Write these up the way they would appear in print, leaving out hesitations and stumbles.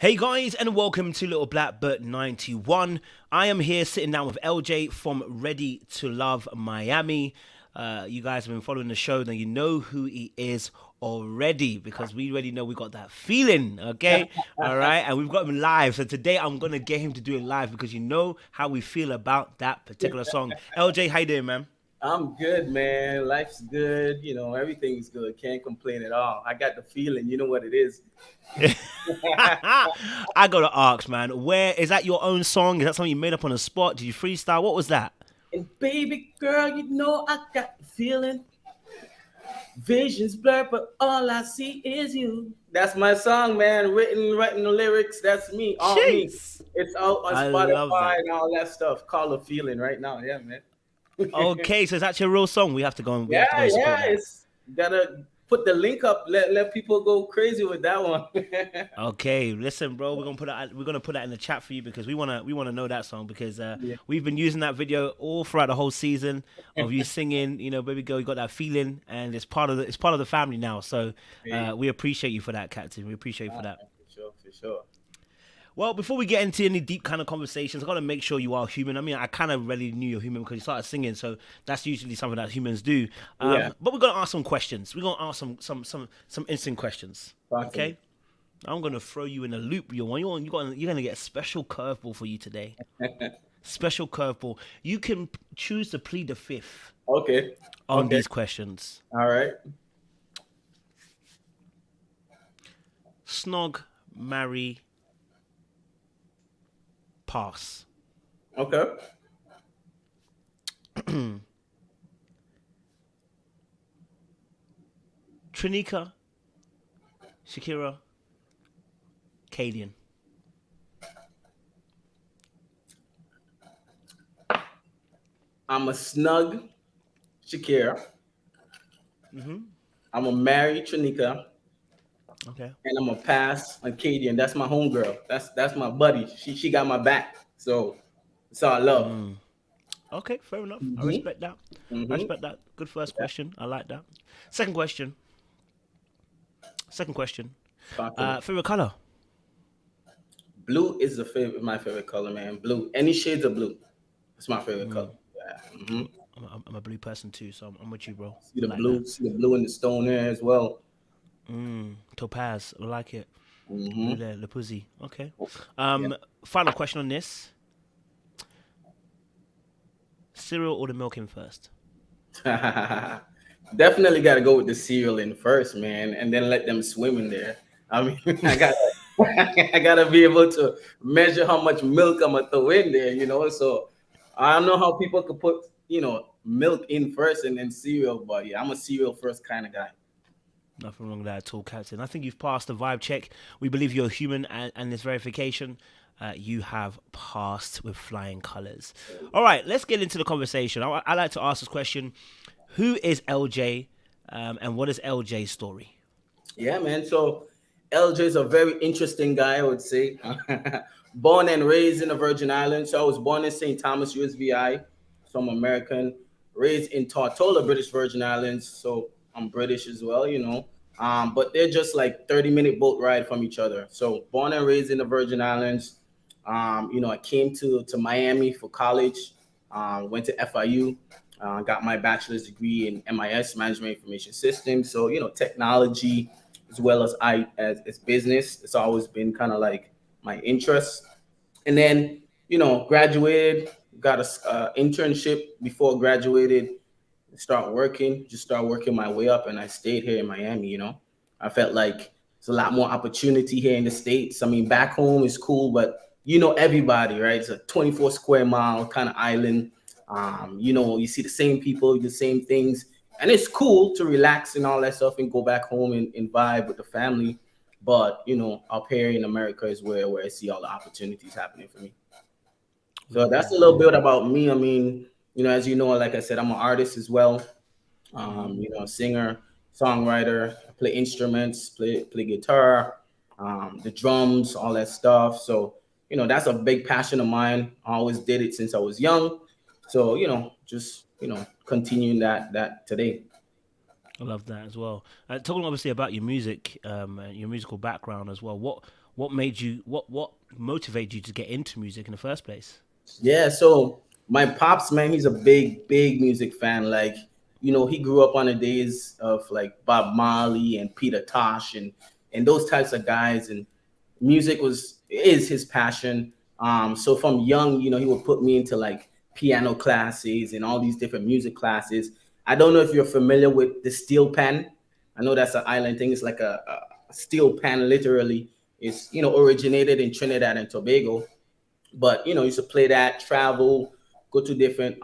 Hey guys, and welcome to LITTLEBLACKBOOK91. I am here sitting down with LJ from Ready to Love Miami. You guys have been following the show, then you know who he is already because we already know we got that feeling, okay? All right, and we've got him live. So today I'm gonna get him to do it live because you know how we feel about that particular song. LJ, how you doing, man? I'm good, man. Life's good. Everything's good. Can't complain at all. I got the feeling. You know what it is. I gotta ask, man, where is that your own song? Is that something you made up on the spot? Did you freestyle? What was that? And baby girl, I got the feeling. Visions blur, but all I see is you. That's my song, man. Writing the lyrics. That's me. All me. Jeez. It's out on I love Spotify that. and all that stuff. Call the feeling right now. Yeah, man. Okay, so it's actually a real song. We have to go and Yeah, support yeah. that. It's gotta put the link up. Let people go crazy with that one. Okay, listen, bro, we're gonna put that in the chat for you because we wanna know that song because Yeah. we've been using that video all throughout the whole season of you singing, baby girl, you got that feeling, and it's part of the family now. So Hey, we appreciate you for that, Captain. We appreciate you for that. for sure, for sure. Well, before we get into any deep kind of conversations, I gotta make sure you are human. I mean, I kind of already knew you're human because you started singing, so that's usually something that humans do. Yeah. But we're gonna ask some questions. We're gonna ask some instant questions. Talk to me. Okay. I'm gonna throw you in a loop. You're gonna get a special curveball for you today. Special curveball. You can choose to plead the fifth Okay. on Okay. these questions. All right. Snog, marry, pass. Okay. Trinika, Shakira, Cadian. I'm a snug Shakira. Mm-hmm. I'm a marry Trinika, Okay. and I'm a pass Acadian. That's my homegirl. That's my buddy. She got my back. So it's all love. Okay, fair enough. I Mm-hmm. respect that. I Mm-hmm. respect that. Good first question. I like that. Second question. Second question. Talk to me. Favorite color? Blue is my favorite color, man. Blue. Any shades of blue. It's my favorite color. Yeah. Mm-hmm. I'm a blue person too, so I'm with you, bro. See I the like that. blue. See the blue in the stone there as well. Topaz, I like it. Blue Mm-hmm. there, Le Pussy. Okay. Yeah. Final question on this: cereal or the milk in first? Definitely got to go with the cereal in first, man, and then let them swim in there. I mean, I gotta be able to measure how much milk I'm gonna throw in there, So I don't know how people could put, milk in first and then cereal, but yeah, I'm a cereal first kind of guy. Nothing wrong with that at all, Captain. I think you've passed the vibe check. We believe you're human, and this verification, you have passed with flying colors. All right, let's get into the conversation. I like to ask this question: who is LJ, and what is LJ's story? Yeah, man. So LJ is a very interesting guy, I would say. Born and raised in the Virgin Islands. So I was born in St. Thomas, USVI. So I'm American. Raised in Tortola, British Virgin Islands. So I'm British as well. But they're just like 30-minute boat ride from each other. So born and raised in the Virgin Islands. I came to Miami for college. Went to FIU. Got my bachelor's degree in MIS, Management Information Systems. So technology as well as as business. It's always been kind of like my interest. And then graduated, got a internship before graduated. Start working my way up, and I stayed here in Miami. I felt like there's a lot more opportunity here in the States. I mean, back home is cool, but everybody, right? It's a 24 square mile kind of island. You see the same people, the same things, and it's cool to relax and all that stuff and go back home and vibe with the family. But up here in America is where I see all the opportunities happening for me. So Love that's a that. little bit about me. I mean, as you know, like I said, I'm an artist as well. Singer, songwriter. I play instruments, play guitar, the drums, all that stuff. So that's a big passion of mine. I always did it since I was young. So just continuing that today. I love that as well. Talking obviously about your music, and your musical background as well. What made you what motivated you to get into music in the first place? Yeah, so my pops, man, he's a big music fan. Like, he grew up on the days of like Bob Marley and Peter Tosh and those types of guys, and music is his passion. So from young, he would put me into like piano classes and all these different music classes. I don't know if you're familiar with the steel pan. I know that's an island thing. It's like a steel pan, literally. It's originated in Trinidad and Tobago, but used to play that, travel, go to different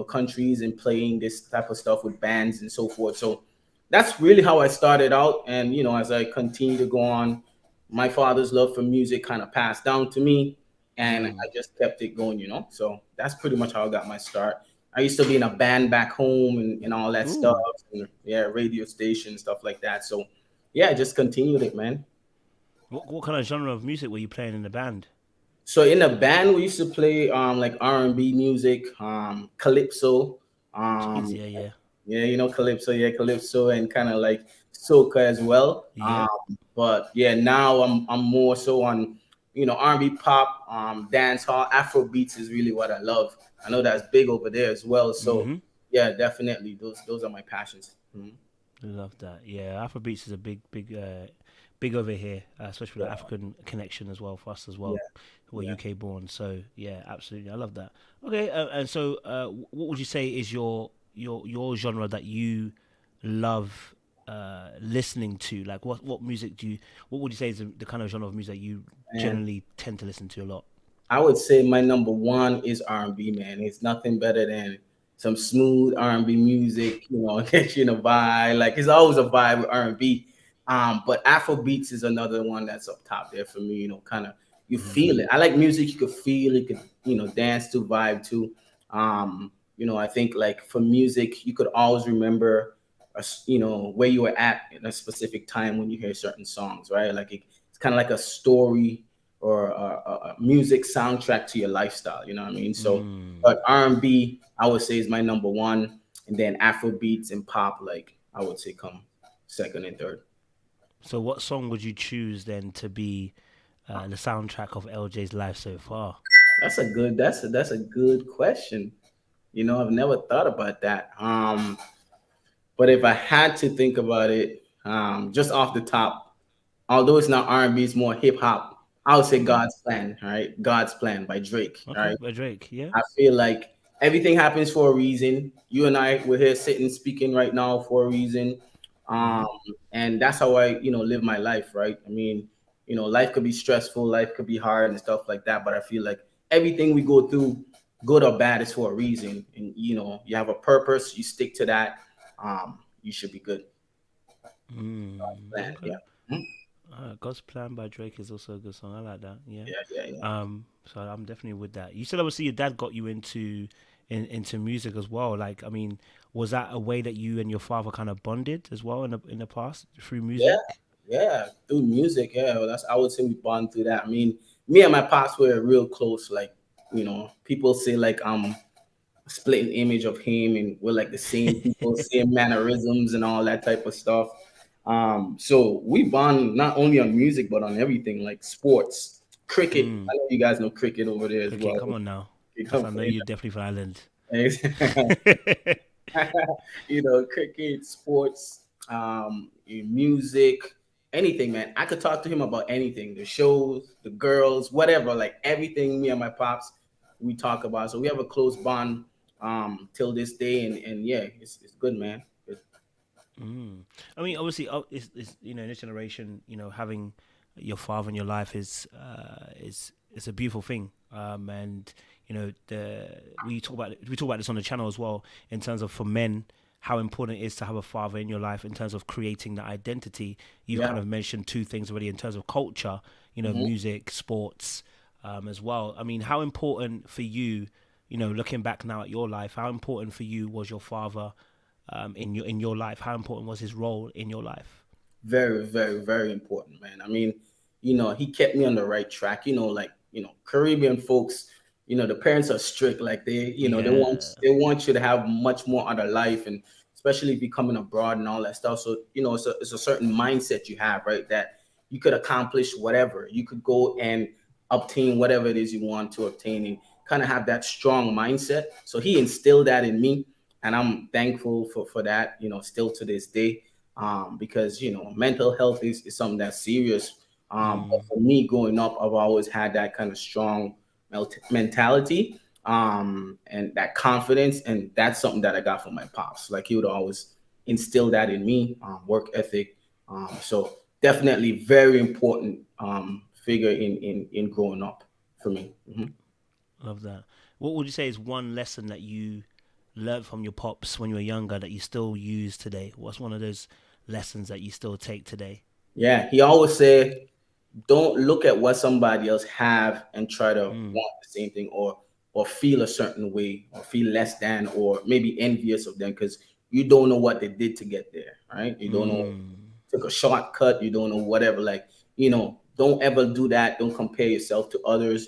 countries and playing this type of stuff with bands and so forth. So that's really how I started out, and as I continue to go on, my father's love for music kind of passed down to me, and I Mm. just kept it going. So that's pretty much how I got my start. I used to be in a band back home and all that stuff, Ooh, and yeah, radio station stuff like that. So yeah, I just continued it, man. what kind of genre of music were you playing in the band? So in the band, we used to play like R&B music, calypso, Jeez, um, yeah, yeah, yeah, calypso, yeah, calypso, and kind of like soca as well. yep. But yeah, now I'm more so on R&B, pop, dance hall, Afro beats is really what I love. I know that's big over there as well. So Mm-hmm. yeah, definitely those are my passions. Mhm. Love that. Yeah, Afrobeats is a big over here, especially with Yeah, the African connection as well for us as yeah, well, who are yeah. UK born. So yeah, absolutely, I love that. Okay, and so what would you say is your genre that you love listening to? Like, what music do you? What would you say is the kind of genre of music that you And generally tend to listen to a lot? I would say my number one is R&B, man. It's nothing better than some smooth R&B music, get you in a vibe. Like it's always a vibe with R&B. But Afro beats is another one that's up top there for me. Kind of you feel Mm. it. I like music you could feel, you could dance to, vibe to. I think like for music, you could always remember, where you were at in a specific time when you hear certain songs, right? Like it's kind of like a story or a music soundtrack to your lifestyle. You know what I mean? So, Mm. but R&B, I would say is my number one, and then Afro beats and pop, like I would say, come second and third. So, what song would you choose then to be the soundtrack of LJ's life so far? That's a good question. I've never thought about that. But if I had to think about it, just off the top, although it's not R&B, it's more hip hop. I would say Okay. God's Plan, all right? God's Plan by Drake, all Okay, right? by Drake, yeah. I feel like everything happens for a reason. You and I, we're here sitting speaking right now for a reason. Mm-hmm. Um, and that's how I, live my life, right? I mean, life could be stressful, life could be hard and stuff like that. But I feel like everything we go through, good or bad, is for a reason. And you have a purpose, you stick to that. You should be good. Plan, Okay. yeah. Mhm. God's Plan by Drake is also a good song. I like that. Yeah. Yeah, yeah, yeah. So I'm definitely with that. You said obviously your dad got you into music as well. Like, I mean, was that a way that you and your father kind of bonded as well in the past through Yeah, music? yeah, through music. Yeah, well, I would say we bond through that. I mean, me and my pops were real close. Like, people say like I'm a splitting image of him, and we're like the same people, same mannerisms, and all that type of stuff. So we bond not only on music but on everything, like sports, cricket. Mm. I know you guys know cricket over there as Cricket, well. come on now. You That's come I know from you're definitely from Ireland. cricket, sports, music, anything, man. I could talk to him about anything, the shows, the girls, whatever, like everything me and my pops, we talk about. So we have a close bond till this day. And yeah, it's good, man. Good. Mm. I mean, obviously, it's in this generation, having your father in your life is a beautiful thing. And the we talk about this on the channel as well in terms of for men how important it is to have a father in your life in terms of creating that identity. You've Yeah. kind of mentioned two things already in terms of culture, Mhm. music, sports, as well. I mean, how important for you, looking back now at your life, how important for you was your father in your life? How important was his role in your life? Very, very, very important, man. I mean, he kept me on the right track. Like Caribbean folks, the parents are strict. Like they Yeah. want you to have much more out of life, and especially if you're coming abroad and all that stuff. So, it's a certain mindset you have, right? That you could accomplish whatever. You could go and obtain whatever it is you want to obtain, and kind of have that strong mindset. So he instilled that in me, and I'm thankful for that, still to this day. Because mental health is something that's serious. But for me growing up, I've always had that kind of strong mentality, and that confidence, and that's something that I got from my pops. Like, he would always instill that in me, work ethic. So definitely very important figure in growing up for me. Love that. What would you say is one lesson that you learned from your pops when you were younger that you still use today? What's one of those lessons that you still take today? Yeah, he always said, don't look at what somebody else have and try to Mm, want the same thing, or feel a certain way, or feel less than, or maybe envious of them, because you don't know what they did to get there, right? You don't know, mm, took a shortcut, you don't know whatever. Like, don't ever do that. Don't compare yourself to others.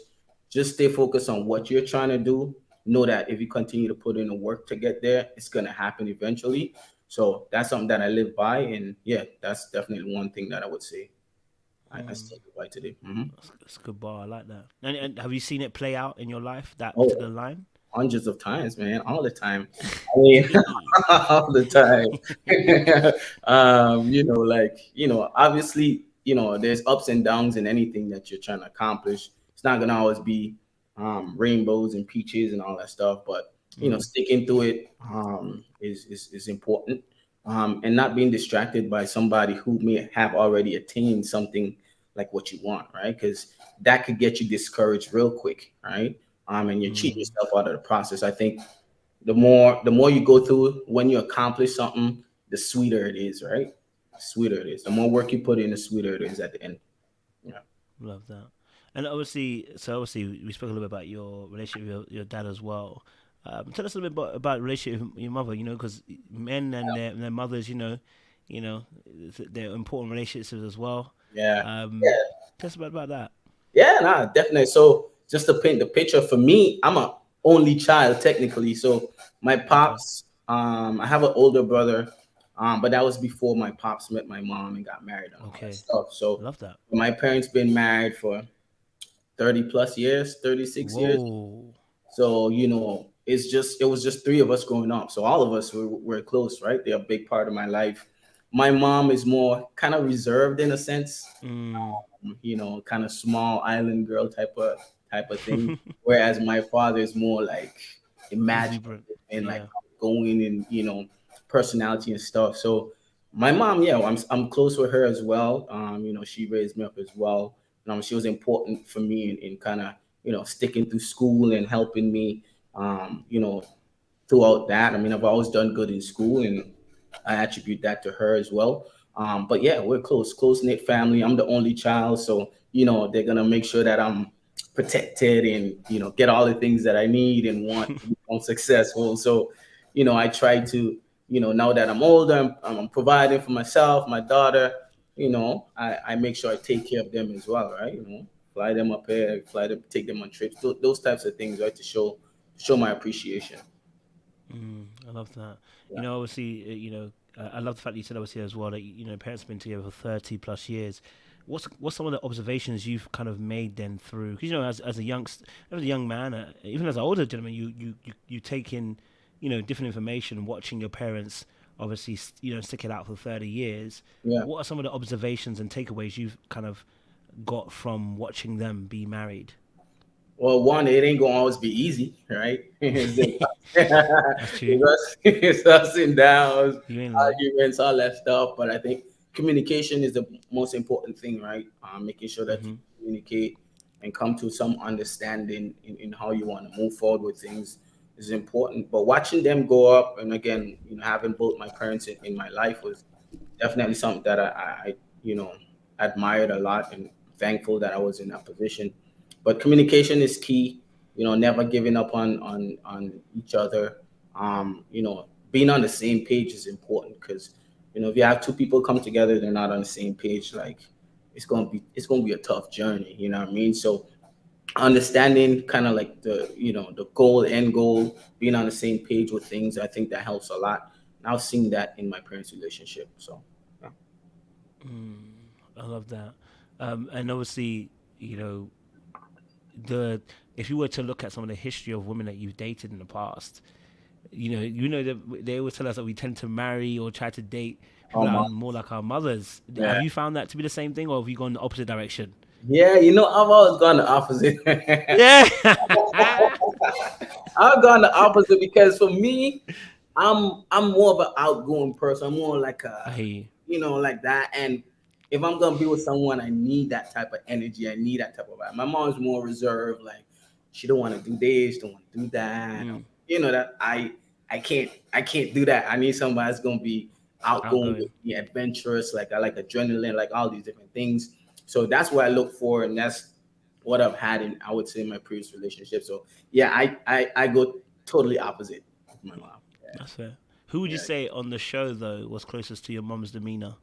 Just stay focused on what you're trying to do. Know that if you continue to put in the work to get there, it's gonna happen eventually. So that's something that I live by, and yeah, that's definitely one thing that I would say I mm. still live by today. Hmm. That's a good bar. I like that. And have you seen it play out in your life? That Oh, particular line? hundreds of times, man, all the time. I mean, all the time. Like, obviously, there's ups and downs in anything that you're trying to accomplish. It's not gonna always be rainbows and peaches and all that stuff, but Mm, sticking to it is important. And not being distracted by somebody who may have already attained something like what you want, right? Because that could get you discouraged real quick, right? And you cheat mm, yourself out of the process. I think the more you go through, when you accomplish something, the sweeter it is, right? The sweeter it is. The more work you put in, the sweeter it is at the end. Yeah. love that. And obviously, we spoke a little bit about your relationship with your dad as well. Tell us a little bit about relationship with your mother. Because men and their mothers, they're important relationships as well. Yeah. Um, Tell us about that. Yeah, nah, definitely. So just to paint the picture, for me, I'm a only child technically. So my Okay. pops, I have an older brother, but that was before my pops met my mom and got married and all that Okay. stuff. So Love that. my parents been married for 30 plus years, 36 years. Whoa. So, it was just three of us growing up. So all of us were close, right? They're a big part of my life. My mom is more kind of reserved in a sense, Mm. kind of small island girl type of thing. Whereas my father is more like imaginative Exuberant. and like Yeah. going and personality and stuff. So my mom, yeah, I'm close with her as well. She raised me up as well. She was important for me in kind of sticking through school and helping me. Um, you know, Throughout that. I mean, I've always done good in school, and I attribute that to her as well. But yeah, we're close knit family. I'm the only child, so they're gonna make sure that I'm protected and get all the things that I need and want to become successful. So, I try to now that I'm older, I'm providing for myself, my daughter. I make sure I take care of them as well, right? Fly them up here, take them on trips, those types of things, right? To show my appreciation. I love that. Yeah. Obviously, I love the fact that you said obviously as well that parents have been together for 30 plus years. What's some of the observations you've kind of made then through? Because as a young man, even as an older gentleman, you take in different information, watching your parents obviously stick it out for 30 years. Yeah. What are some of the observations and takeaways you've kind of got from watching them be married? Well, one, it ain't gonna always be easy, right? That's true. It's ups and downs, You ain't lying. arguments, all that stuff. But I think communication is the most important thing, right? Making sure that you Hmm. communicate and come to some understanding in how you want to move forward with things is important. But watching them go up, and again, having both my parents in my life was definitely something that I admired a lot, and thankful that I was in that position. But communication is key. Never giving up on each other. Being on the same page is important, because if you have two people come together, they're not on the same page. Like, it's gonna be a tough journey. You know what I mean? So understanding kind of like the end goal, being on the same page with things, I think that helps a lot. Now seeing that in my parents' relationship. So yeah. I love that. And obviously, you know, the if you were to look at some of the history of women that you've dated in the past, you know that they always tell us that we tend to marry or try to date people that are more like our mothers. Yeah. Have you found that to be the same thing, or have you gone the opposite direction? Yeah, I've always gone the opposite. Yeah. I've gone the opposite because for me, I'm more of an outgoing person. I'm more like I hear you. like that. And if I'm gonna be with someone, I need that type of energy. I need that type of vibe. My mom's more reserved. Like she don't want to do this, don't want to do that. That I can't do that. I need somebody that's gonna be outgoing, Outgoing. be adventurous. Like I like adrenaline, like all these different things. So that's what I look for, and that's what I've had in, I would say, in my previous relationship. So yeah, I go totally opposite with my mom. Yeah. That's fair. Who would you Yeah. say on the show though was closest to your mom's demeanor?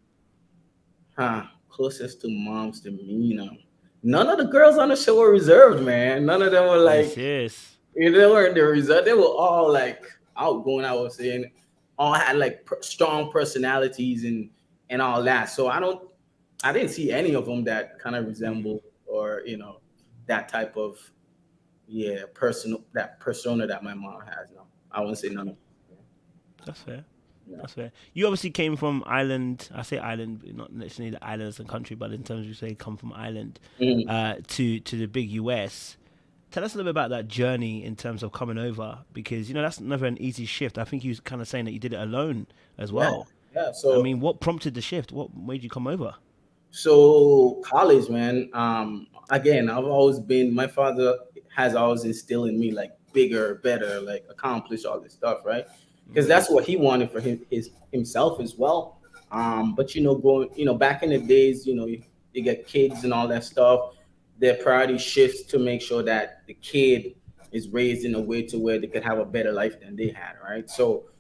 Huh. Closest to mom's demeanor. None of the girls on the show were reserved, man. None of them were Are you like, serious? they weren't the reserved. They were all like outgoing, I would say, and all had like strong personalities and all that. So I didn't see any of them that kind of resemble or that type of that persona that my mom has. No, I wouldn't say none of them. That's fair. Yeah. That's fair. You obviously came from Ireland. I say Ireland, not necessarily the island as a country, but in terms of you say come from Ireland Mhm. to the big US. Tell us a little bit about that journey in terms of coming over, because that's never an easy shift. I think you was kind of saying that you did it alone as Yeah, well. yeah. I So mean, what prompted the shift? What made you come over? So college, man. Again, I've always been. My father has always instilled in me like bigger, better, like accomplish all this stuff, right? Because that's what he wanted for himself as well. But going, back in the days, you get kids and all that stuff. Their priority shifts to make sure that the kid is raised in a way to where they could have a better life than they had, right? So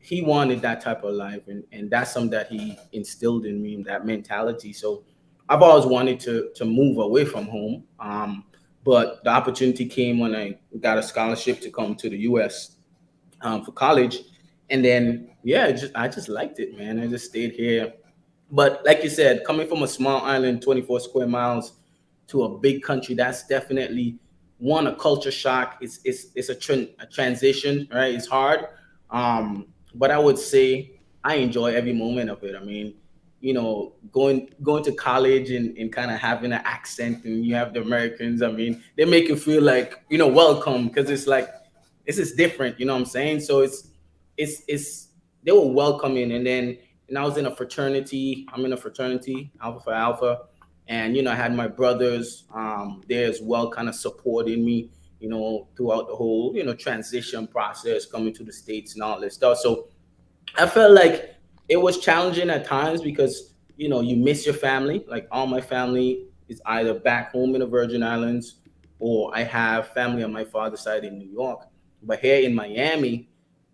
he wanted that type of life, and that's something that he instilled in me, that mentality. So I've always wanted to move away from home, but the opportunity came when I got a scholarship to come to the US for college. And then yeah, I just liked it, man. I just stayed here. But like you said, coming from a small island, 24 square miles, to a big country, that's definitely one, a culture shock. It's a transition, right? It's hard. But I would say I enjoy every moment of it. I mean, going to college and kind of having an accent, and you have the Americans. I mean, they make you feel like welcome, because it's like this is different. You know what I'm saying? So it's they were welcoming. And I was in a fraternity. I'm in a fraternity, Alpha Phi Alpha, and I had my brothers there as well, kind of supporting me, throughout the whole transition process, coming to the States and all this stuff. So I felt like it was challenging at times because you miss your family. Like all my family is either back home in the Virgin Islands, or I have family on my father's side in New York. But here in Miami,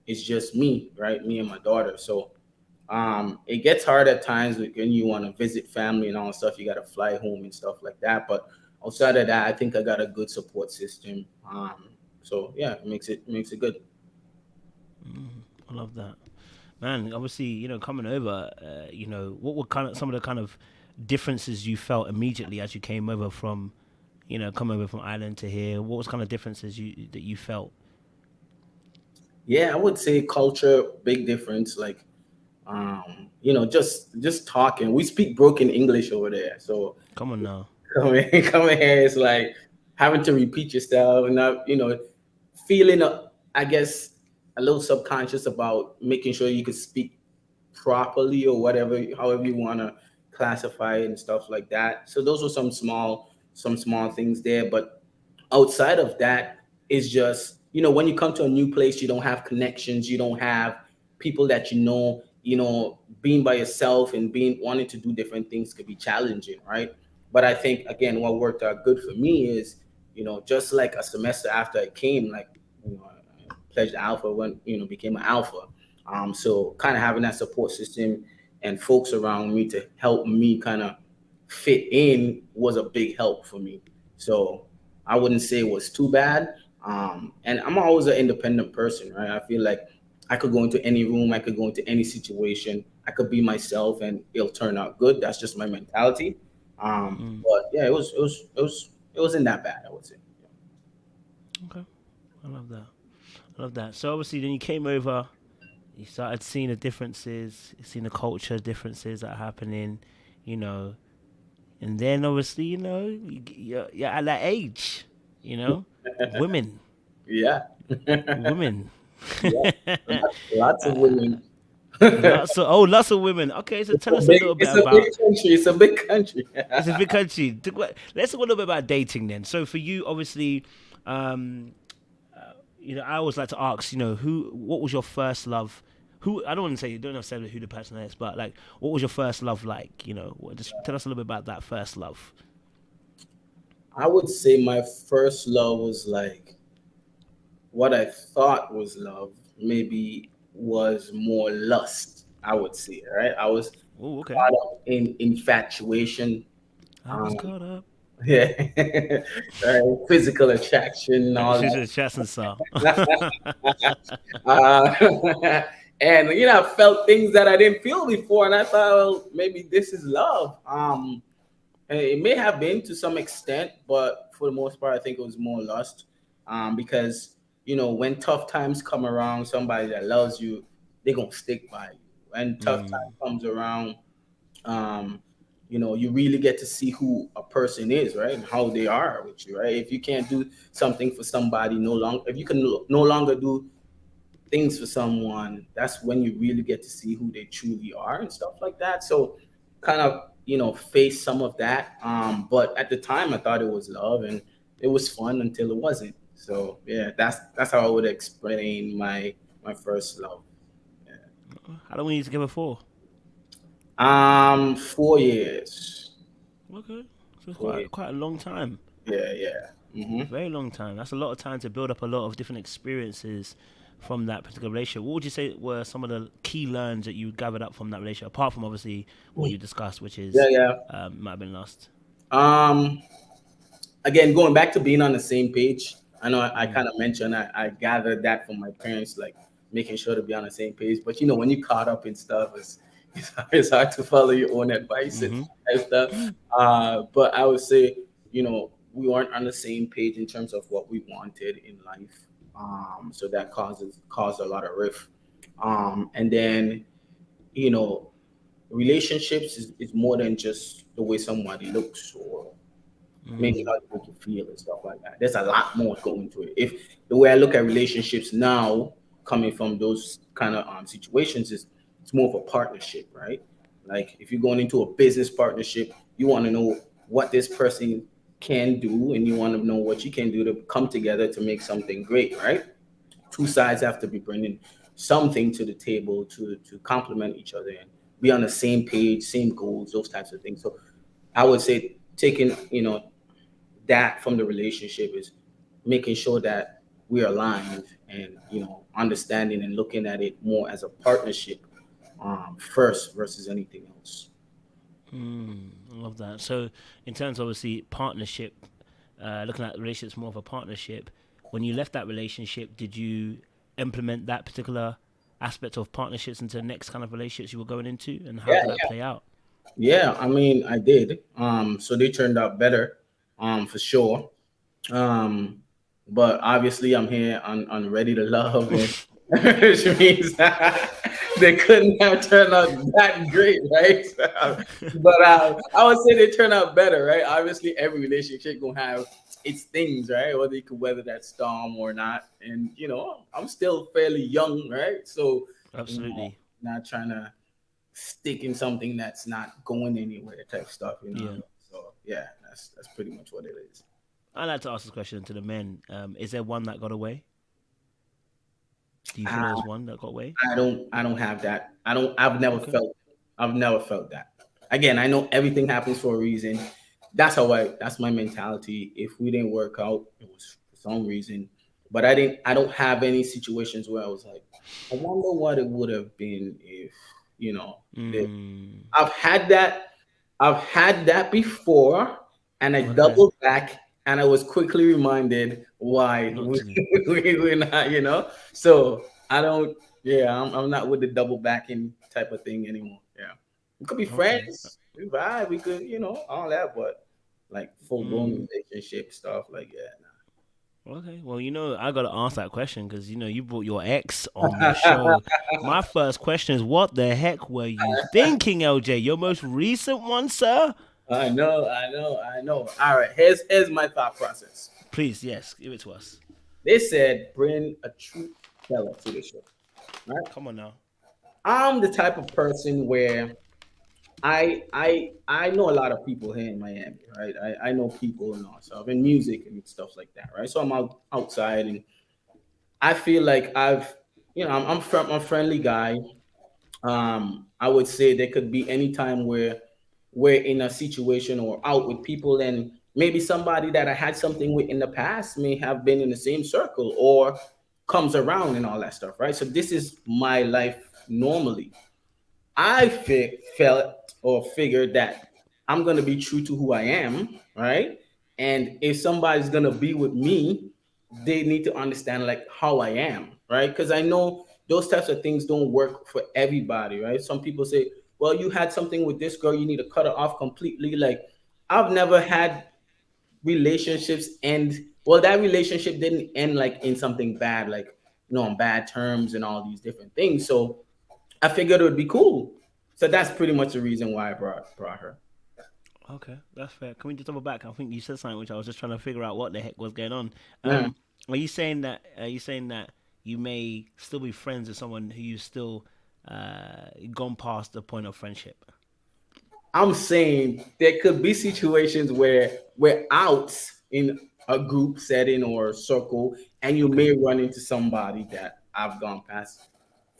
it's just me, right? Me and my daughter. So it gets hard at times when you want to visit family and all that stuff. You got to fly home and stuff like that. But outside of that, I think I got a good support system. So yeah, it makes it good. I love that. Man, obviously, coming over, what were kind of some of the kind of differences you felt immediately as you came over from, come over from Ireland to here? What was kind of differences that you felt? Yeah, I would say culture, big difference. Like, just talking. We speak broken English over there, so Come on now. coming here is like having to repeat yourself, and not, feeling, I guess, a little subconscious about making sure you can speak properly, or whatever, however you want to classify it and stuff like that. So those were some small things there. But outside of that, is just when you come to a new place, you don't have connections, you don't have people that being by yourself and being wanting to do different things could be challenging, right? But I think, again, what worked out good for me is, just like a semester after I came, like, I pledged alpha when became an alpha. So kind of having that support system and folks around me to help me kind of fit in was a big help for me. So I wouldn't say it was too bad. And I'm always an independent person, right? I feel like I could go into any room, I could go into any situation, I could be myself, and it'll turn out good. That's just my mentality. But yeah, it wasn't that bad, I would say. Okay, I love that. I love that. So obviously, then you came over. You started seeing the differences, seeing the culture differences that are happening, you know, and then obviously, you're at that age, women, Yeah, women, yeah, lots of women. lots of women. Okay, so tell us a little bit It's a big about. country. It's a big country. It's a big country. Let's talk a little bit about dating then. So for you, obviously, um, I always like to ask, what was your first love? Who I don't want to say you don't necessarily who the person is, but like, what was your first love like? Just tell us a little bit about that first love. I would say my first love was like what I thought was love, maybe was more lust, I would say, right? I was Oh, okay. caught up in infatuation. I was Um, caught up. yeah, right? Physical attraction and all She's that. a chest and saw. Uh, and I felt things that I didn't feel before, and I thought, well, maybe this is love. And it may have been to some extent, but for the most part, I think it was more lust. Because when tough times come around, somebody that loves you, they're gonna stick by you. When tough time comes around, um, you really get to see who a person is, right, and how they are with you, right? If you can't do something for somebody no longer, if you can no longer do things for someone, that's when you really get to see who they truly are and stuff like that. So kind of, face some of that. But at the time I thought it was love, and it was fun until it wasn't. So yeah, that's how I would explain my first love. Yeah. How long were you together for? 4 years. Okay, so it's 4 years. quite a long time. Yeah, yeah. Very long time. That's a lot of time to build up a lot of different experiences from that particular relationship. What would you say were some of the key learns that you gathered up from that relationship, apart from obviously what you discussed, which Yeah, is yeah. might have been lost. Um, Again, going back to being on the same page, I know I Mm. kind of mentioned I gathered that from my parents, like making sure to be on the same page. But when you caught up in stuff, it's hard to follow your own advice Mm-hmm. and stuff. But I would say, we weren't on the same page in terms of what we wanted in life. So that caused a lot of rift. And then, you know, relationships is more than just the way somebody looks or maybe Mm. how they make you feel and stuff like that. There's a lot more going to it. If the way I look at relationships now, coming from those kind of situations, is it's more of a partnership, right? Like if you're going into a business partnership, you want to know what this person can do, and you want to know what you can do to come together to make something great, right? Two sides have to be bringing something to the table to complement each other and be on the same page, same goals, those types of things. So I would say taking that from the relationship is making sure that we're aligned and understanding and looking at it more as a partnership first versus anything else. I love that. So, in terms of obviously partnership, looking at relationships more of a partnership, when you left that relationship, did you implement that particular aspect of partnerships into the next kind of relationships you were going into, and how Yeah, did that play out? yeah. I mean, I did. So they turned out better, for sure. Um, but obviously, I'm here on Ready to Love, and which means they couldn't have turned out that great, right? But I would say they turn out better, right? Obviously, every relationship gonna have its things, right? Whether you can weather that storm or not. And I'm still fairly young, right? So Absolutely. not trying to stick in something that's not going anywhere type stuff, you know what I Yeah. mean? So yeah, that's pretty much what it is. I like to ask this question to the men. Is there one that got away? Do you feel there I, was one that got away? I don't have that. I've never Okay. felt that. Again, I know everything happens for a reason. That's my mentality. If we didn't work out, it was for some reason. But I don't have any situations where I was like, I wonder what it would have been if, you know, the, Mm, I've had that. I've had that before, and I okay. doubled back, and I was quickly reminded why Not to. we're not. So I don't. Yeah, I'm not with the double backing type of thing anymore. Yeah, we could be Okay. friends, we vibe, we could, all that, but like full blown Mm, relationship stuff, like yeah, okay. Well, I got to ask that question because you brought your ex on the nah. show. My first question is, what the heck were you thinking, LJ? Your most recent one, sir? I know. All right, here's my thought process. Please, yes, give it to us. They said bring a truth teller to the show, right? Come on now. I'm the type of person where I know a lot of people here in Miami, right? I know people and all stuff and music and stuff like that, right? So I'm outside and I feel like I'm a friendly guy. I would say there could be any time where we're in a situation or out with people, and maybe somebody that I had something with in the past may have been in the same circle or comes around and all that stuff, right? So this is my life normally. Felt or figured that I'm gonna be true to who I am, right? And if somebody's gonna be with me, they need to understand like how I am, right? Because I know those types of things don't work for everybody, right? Some people say, "Well, you had something with this girl, you need to cut her off completely." Like, I've never had relationships end. Well, that relationship didn't end like in something bad, like on bad terms and all these different things. So I figured it would be cool. So that's pretty much the reason why I brought her. Okay, that's fair. Can we just double back? I think you said something which I was just trying to figure out what the heck was going on. Yeah. Are you saying that? Are you saying that you may still be friends with someone who you still gone past the point of friendship? I'm saying there could be situations where we're out in a group setting or circle, and you Okay. may run into somebody that I've gone past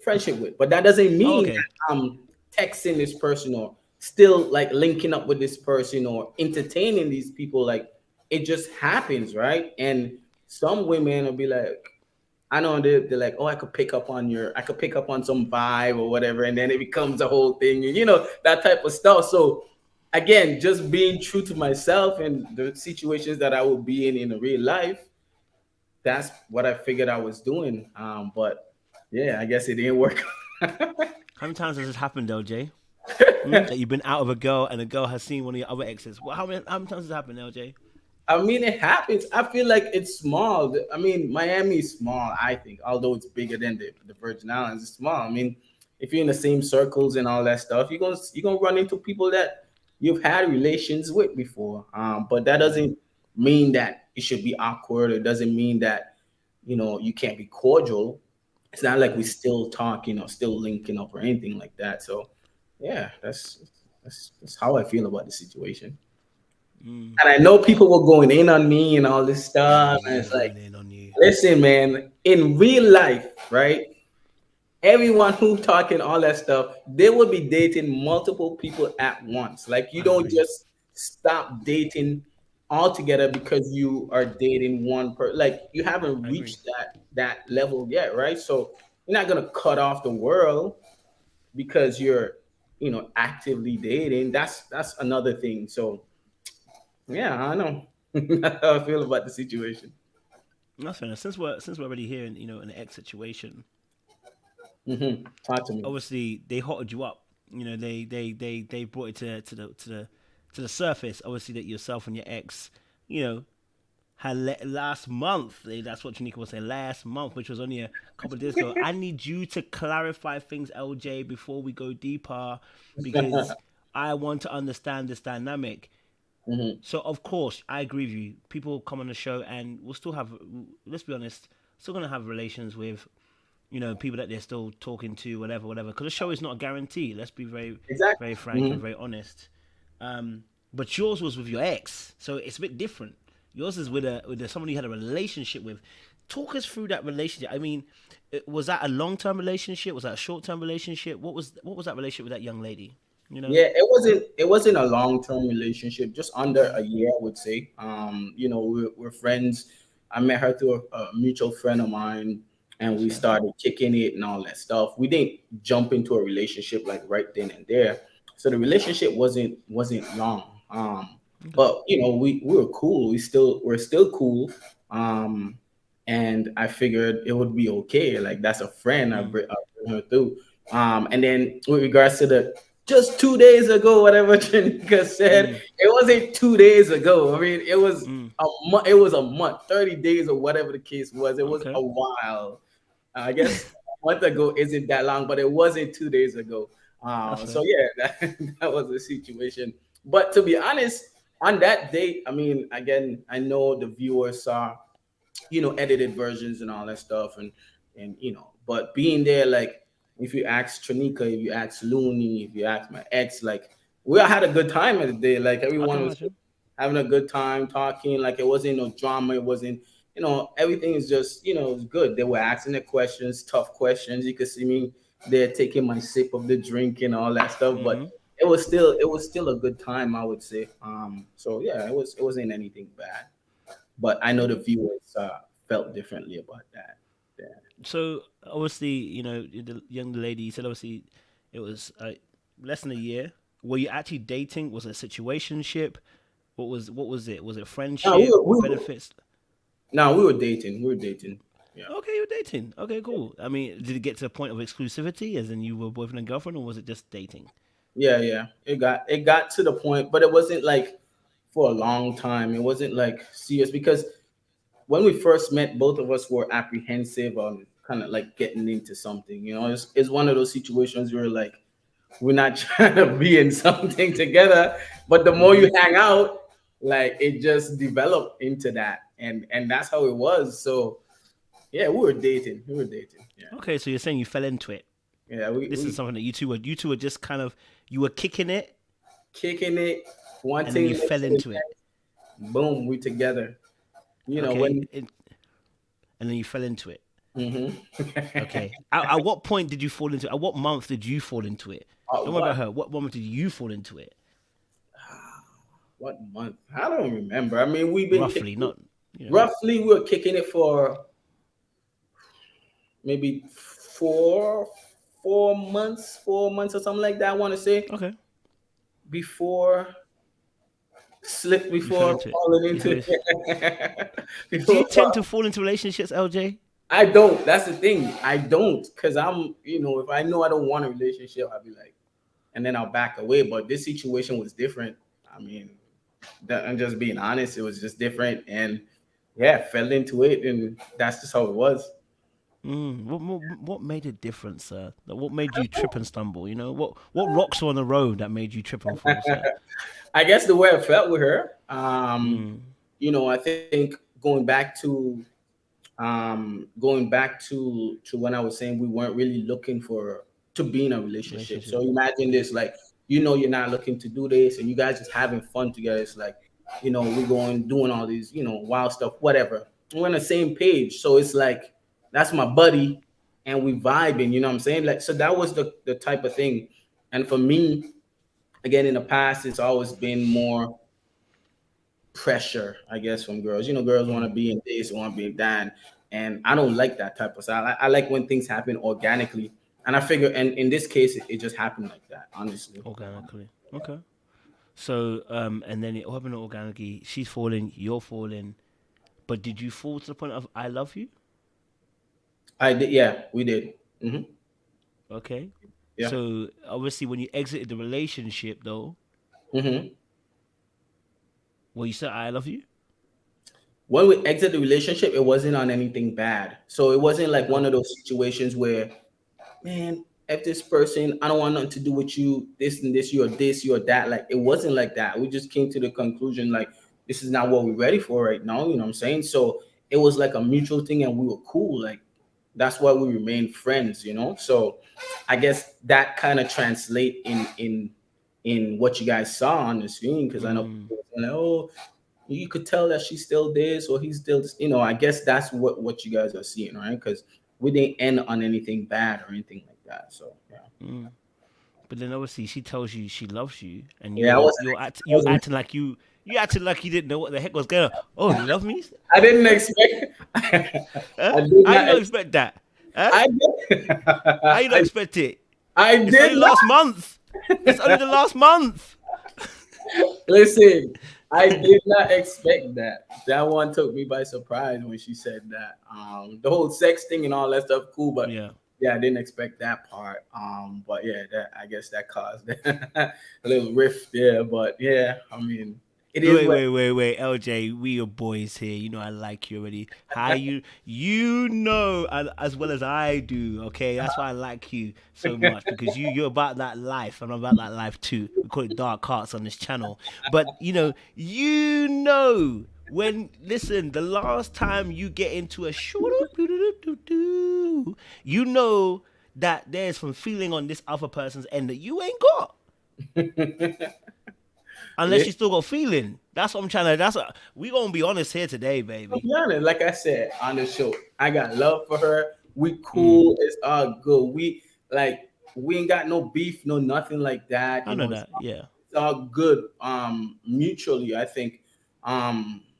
friendship with. But that doesn't Oh, mean okay. that I'm texting this person or still like linking up with this person or entertaining these people. Like, it just happens, right? And some women will be like, I know they're like, oh, I could pick up on some vibe or whatever, and then it becomes a whole thing, and that type of stuff. So again, just being true to myself and the situations that I will be in real life, that's what I figured I was doing. But yeah, I guess it didn't work. How many times has this happened, LJ? That you've been out of a girl and a girl has seen one of your other exes? Well, how many times has it happened, LJ? I mean, it happens. I feel like it's small. I mean, Miami is small, I think, although it's bigger than the Virgin Islands. It's small. I mean, if you're in the same circles and all that stuff, you're gonna run into people that you've had relations with before. But that doesn't mean that it should be awkward. It doesn't mean that you can't be cordial. It's not like we still talking or still linking up or anything like that. So yeah, that's how I feel about the situation. Mm. And I know people were going in on me and all this Oh stuff. And yeah, it's like, going in on you. listen, man, in real life, right? Everyone who talking all that stuff, they will be dating multiple people at once. Like, you I don't agree. just stop dating altogether because you are dating one person. Like, you haven't I agree. reached that level yet, right? So you're not gonna cut off the world because you're actively dating. That's another thing. So yeah, I know. How I feel about the situation. Nothing. Since we're already here in in an ex situation, Talk to me. obviously they hotted you up. They brought it to the surface. Obviously that yourself and your ex, you know, last month. That's what Trinika was saying last month, which was only a couple of days ago. I need you to clarify things, LJ, before we go deeper, because I want to understand this dynamic. Hmm. So of course, I agree with you. People come on the show and we'll still have. Let's be honest, still gonna have relations with people that they're still talking to, whatever. Because the show is not a guarantee. Let's be very, Exactly. very frank and Hmm. very honest. But yours was with your ex, so it's a bit different. Yours is with someone you had a relationship with. Talk us through that relationship. I mean, was that a long term relationship? Was that a short term relationship? What was that relationship with that young lady? You know. Yeah, it wasn't a long term relationship, just under Okay. a year, I would say. We're friends. I met her through a mutual friend of mine, and That's we fair. started kicking it and all that stuff. We didn't jump into a relationship like right then and there, so the relationship wasn't long. Okay. But we were cool. We're still cool. Um, and I figured it would be okay. Like that's a friend. I'll bring her through. And then with regards to the just 2 days ago, whatever Trinika said, it wasn't 2 days ago. I mean, it was a month. It was a month, 30 days, or whatever the case was. It was Okay. a while. I guess a month ago isn't that long, but it wasn't 2 days ago. So yeah, that was the situation. But to be honest, on that date, I mean, again, I know the viewers saw, edited versions and all that stuff, and but being there, like, if you ask Trinika, if you ask Looney, if you ask my ex, like, we all had a good time at the day. Like, I can everyone was imagine. having a good time talking. Like, it wasn't no drama. It wasn't, everything is just, it was good. They were asking the questions, tough questions. You could see me there taking my sip of the drink and all that stuff, but it was still a good time, I would say. So yeah, it wasn't anything bad, but I know the viewers felt differently about that. Yeah. So obviously, the young lady, you said obviously it was less than a year. Were you actually dating? Was it a situationship? What was it? Was it No, we friendship? were, we were, Benefits? no, we were dating. We were dating. Yeah. Okay, you were dating. Okay, cool. I mean, did it get to the point of exclusivity, as in you were boyfriend and girlfriend, or was it just dating? Yeah, yeah. It got to the point, but it wasn't like for a long time. It wasn't like serious because when we first met, both of us were apprehensive on kind of like getting into something. It's one of those situations where like we're not trying to be in something together, but the more you hang out, like it just developed into that, and that's how it was. So yeah, we were dating. We were dating. Yeah, Okay, so you're saying you fell into it. yeah. We This is we something that you two were just kind of you were kicking it, kicking it, and then wanting you to fell into it. boom, we together. Okay, When. and then you fell into it. Hmm. Okay. At what point did you fall into it? At what month did you fall into it? Don't worry what about her. What month did you fall into it? what month? I don't remember. I mean, we've been Roughly, kicking, not. roughly we were kicking it for maybe 4 months or something like that. I want to say Okay. before slip You fell before into it. falling You fell into into it. Do you before tend to fall into relationships, LJ? I don't. That's the thing. I don't, because if I know I don't want a relationship, I'll be like, and then I'll back away. But this situation was different. I mean, I'm just being honest. It was just different, and yeah, fell into it, and that's just how it was. What made a difference, sir? Like, what made you trip and stumble? What rocks were on the road that made you trip and fall, sir? I guess the way I felt with her, Mm, I think going back to when I was saying we weren't really looking for to be in a relationship. relationship. So imagine Yeah. this, like, you're not looking to do this, and you guys just having fun together. It's like, we're going doing all these, wild stuff, whatever. We're on the same page, so it's like that's my buddy, and we vibing. You know what I'm saying? Like, so that was the type of thing. And for me, again, in the past, it's always been more pressure, I guess, from girls. Girls want to be in this, want to be in that, and I don't like that type of stuff. I like when things happen organically, and I figure, and in this case, it just happened like that, honestly. Organically. Okay. So, and then it happened organically. She's falling, you're falling. But did you fall to the point of I love you? I did, yeah, we did. Hmm. Okay. Yeah. So obviously, when you exited the relationship, though, Hmm. well, you said I love you. When we exit the relationship, it wasn't on anything bad, so it wasn't like Okay. one of those situations where, man, if this person, I don't want nothing to do with you, this, you're that. Like, it wasn't like that. We just came to the conclusion, like, this is not what we're ready for right now. You know what I'm saying? So it was like a mutual thing, and we were cool. Like, that's why we remained friends. So I guess that kind of translate in what you guys saw on the screen, because I know Mm, people were like, oh, you could tell that she's still this or he's still this. I guess that's what you guys are seeing, right? Because we didn't end on anything bad or anything like that. So yeah. mm. But then obviously she tells you she loves you, and Yeah, I you're wasn't, acting like you acting like you didn't know what the heck was going on. Oh, you love me? I didn't expect. Huh? I did How you not. not expect that? Huh? I did. How you not I, expect it? I It's only did not last month. It's only the last month. listen. I did not expect that. That one took me by surprise when she said that. The whole sex thing and all that stuff, cool, but Yeah. yeah, I didn't expect that part. But yeah, that I guess that caused a little rift there. But yeah, I mean, it is what. Wait, LJ, we your boys here. You know I like you already. How you know as well as I do. Okay, that's why I like you so much because you're about that life, and I'm about that life too. We call it dark arts on this channel. But when listen, the last time you get into a you know that there's some feeling on this other person's end that you ain't got. Unless Yeah, you still got feeling. That's what I'm trying to. We gonna be honest here today, to baby. be honest, like I said on the show, I got love for her. We Mm, cool. It's all good. We ain't got no beef, no nothing like that. I You know know, that. Yeah. it's all good. Mutually, I think.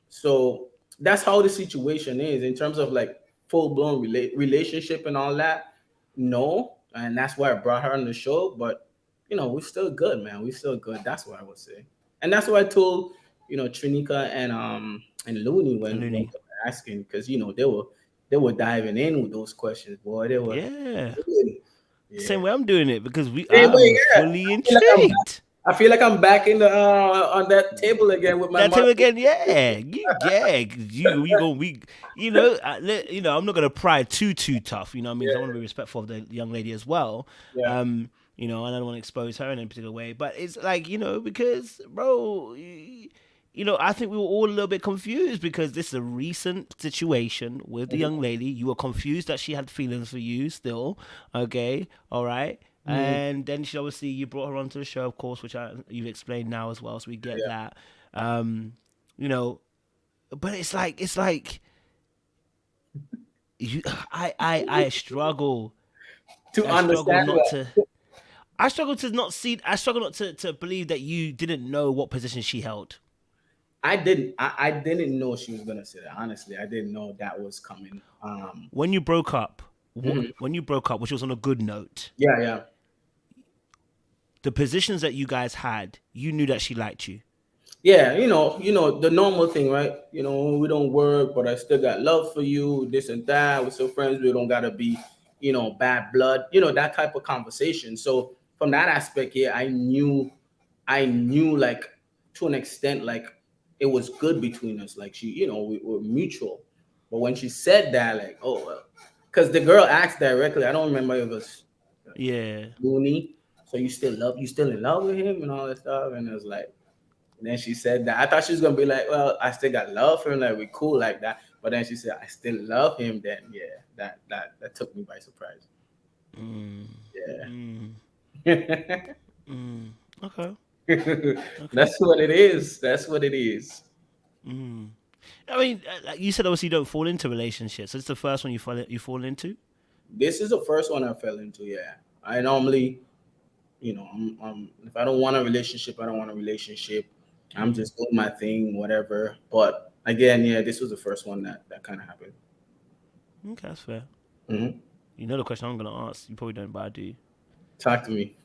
So that's how the situation is in terms of like full blown relationship and all that. No, and that's why I brought her on the show. But we're still good, man. We're still good. That's what I would say, and that's why I told Trinika and Looney when Looney. they were asking because they were diving in with those questions, boy. They were, Yeah. yeah. Same way I'm doing it because Same way, I'm yeah. fully I feel like I'm back. intrigued. I feel like I'm back in the on that table again with my That time market. again, yeah, you gonna we, I'm not gonna pry too tough, you know what I mean? 'Cause I want to be respectful of the young lady as well, Yeah, and I don't want to expose her in any particular way. But it's like because bro, I think we were all a little bit confused because this is a recent situation with the yeah. young lady. You were confused that she had feelings for you still, okay, all right. Mhm. And then she obviously you brought her onto the show, of course, which you've explained now as well, so we get Yeah. that. Um, you know, but it's like you, I struggle, To I struggle understand not to, that, I struggle to not see, I struggle not to believe that you didn't know what position she held I didn't know she was gonna say that. Honestly, I didn't know that was coming. when you broke up. Mhm. When you broke up, which was on a good note, Yeah, yeah. the positions that you guys had, you knew that she liked you. Yeah, the normal thing, right? We don't work, but I still got love for you, this and that. We're still friends. We don't gotta be, bad blood. That type of conversation. So from that aspect, yeah, I knew like to an extent, like it was good between us. Like we were mutual. But when she said that, like, oh well, because the girl asked directly. I don't remember if it was Yeah. Looney. So you still in love with him and all that stuff, and it was like. And then she said that I thought she was gonna be like, "Well, I still got love for him, like we cool like that." But then she said, "I still love him." Then yeah, that took me by surprise. Mm, mm, Yeah, mm. Okay. Okay. that's what it is. That's what it is. Mm. I mean, like you said, obviously you don't fall into relationships. It's the first one you fall into. This is the first one I fell into. Yeah, I normally, if I don't want a relationship, I don't want a relationship. I'm Mm. just doing my thing, whatever. But again, yeah, this was the first one that kind of happened. Okay, that's fair. Hmm. You know the question I'm gonna ask. You probably don't, but I do. Talk to me.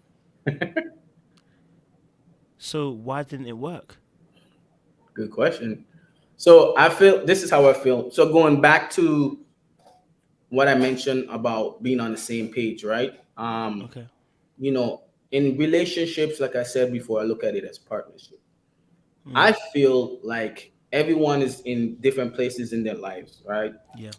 So why didn't it work? Good question. So I feel this is how I feel. So going back to what I mentioned about being on the same page, right? Okay. You know, in relationships, like I said before, I look at it as partnership. I Mm. feel like everyone is in different places in their lives, right? Yeah.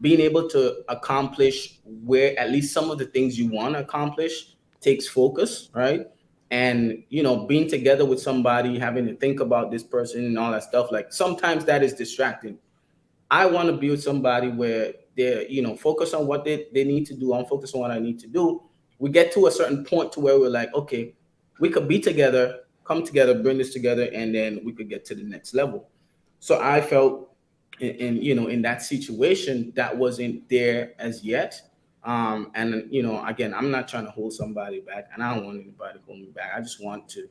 Being able to accomplish where at least some of the things you want to accomplish takes focus, right? And being together with somebody, having to think about this person and all that stuff, like sometimes that is distracting. I want to be with somebody where they're, focus on what they need to do. I'm focused on what I need to do. We get to a certain point to where we're like, okay, we could be together, come together, bring this together, and then we could get to the next level. So I felt in that situation that wasn't there as yet. And again, I'm not trying to hold somebody back, and I don't want anybody to hold me back. I just want to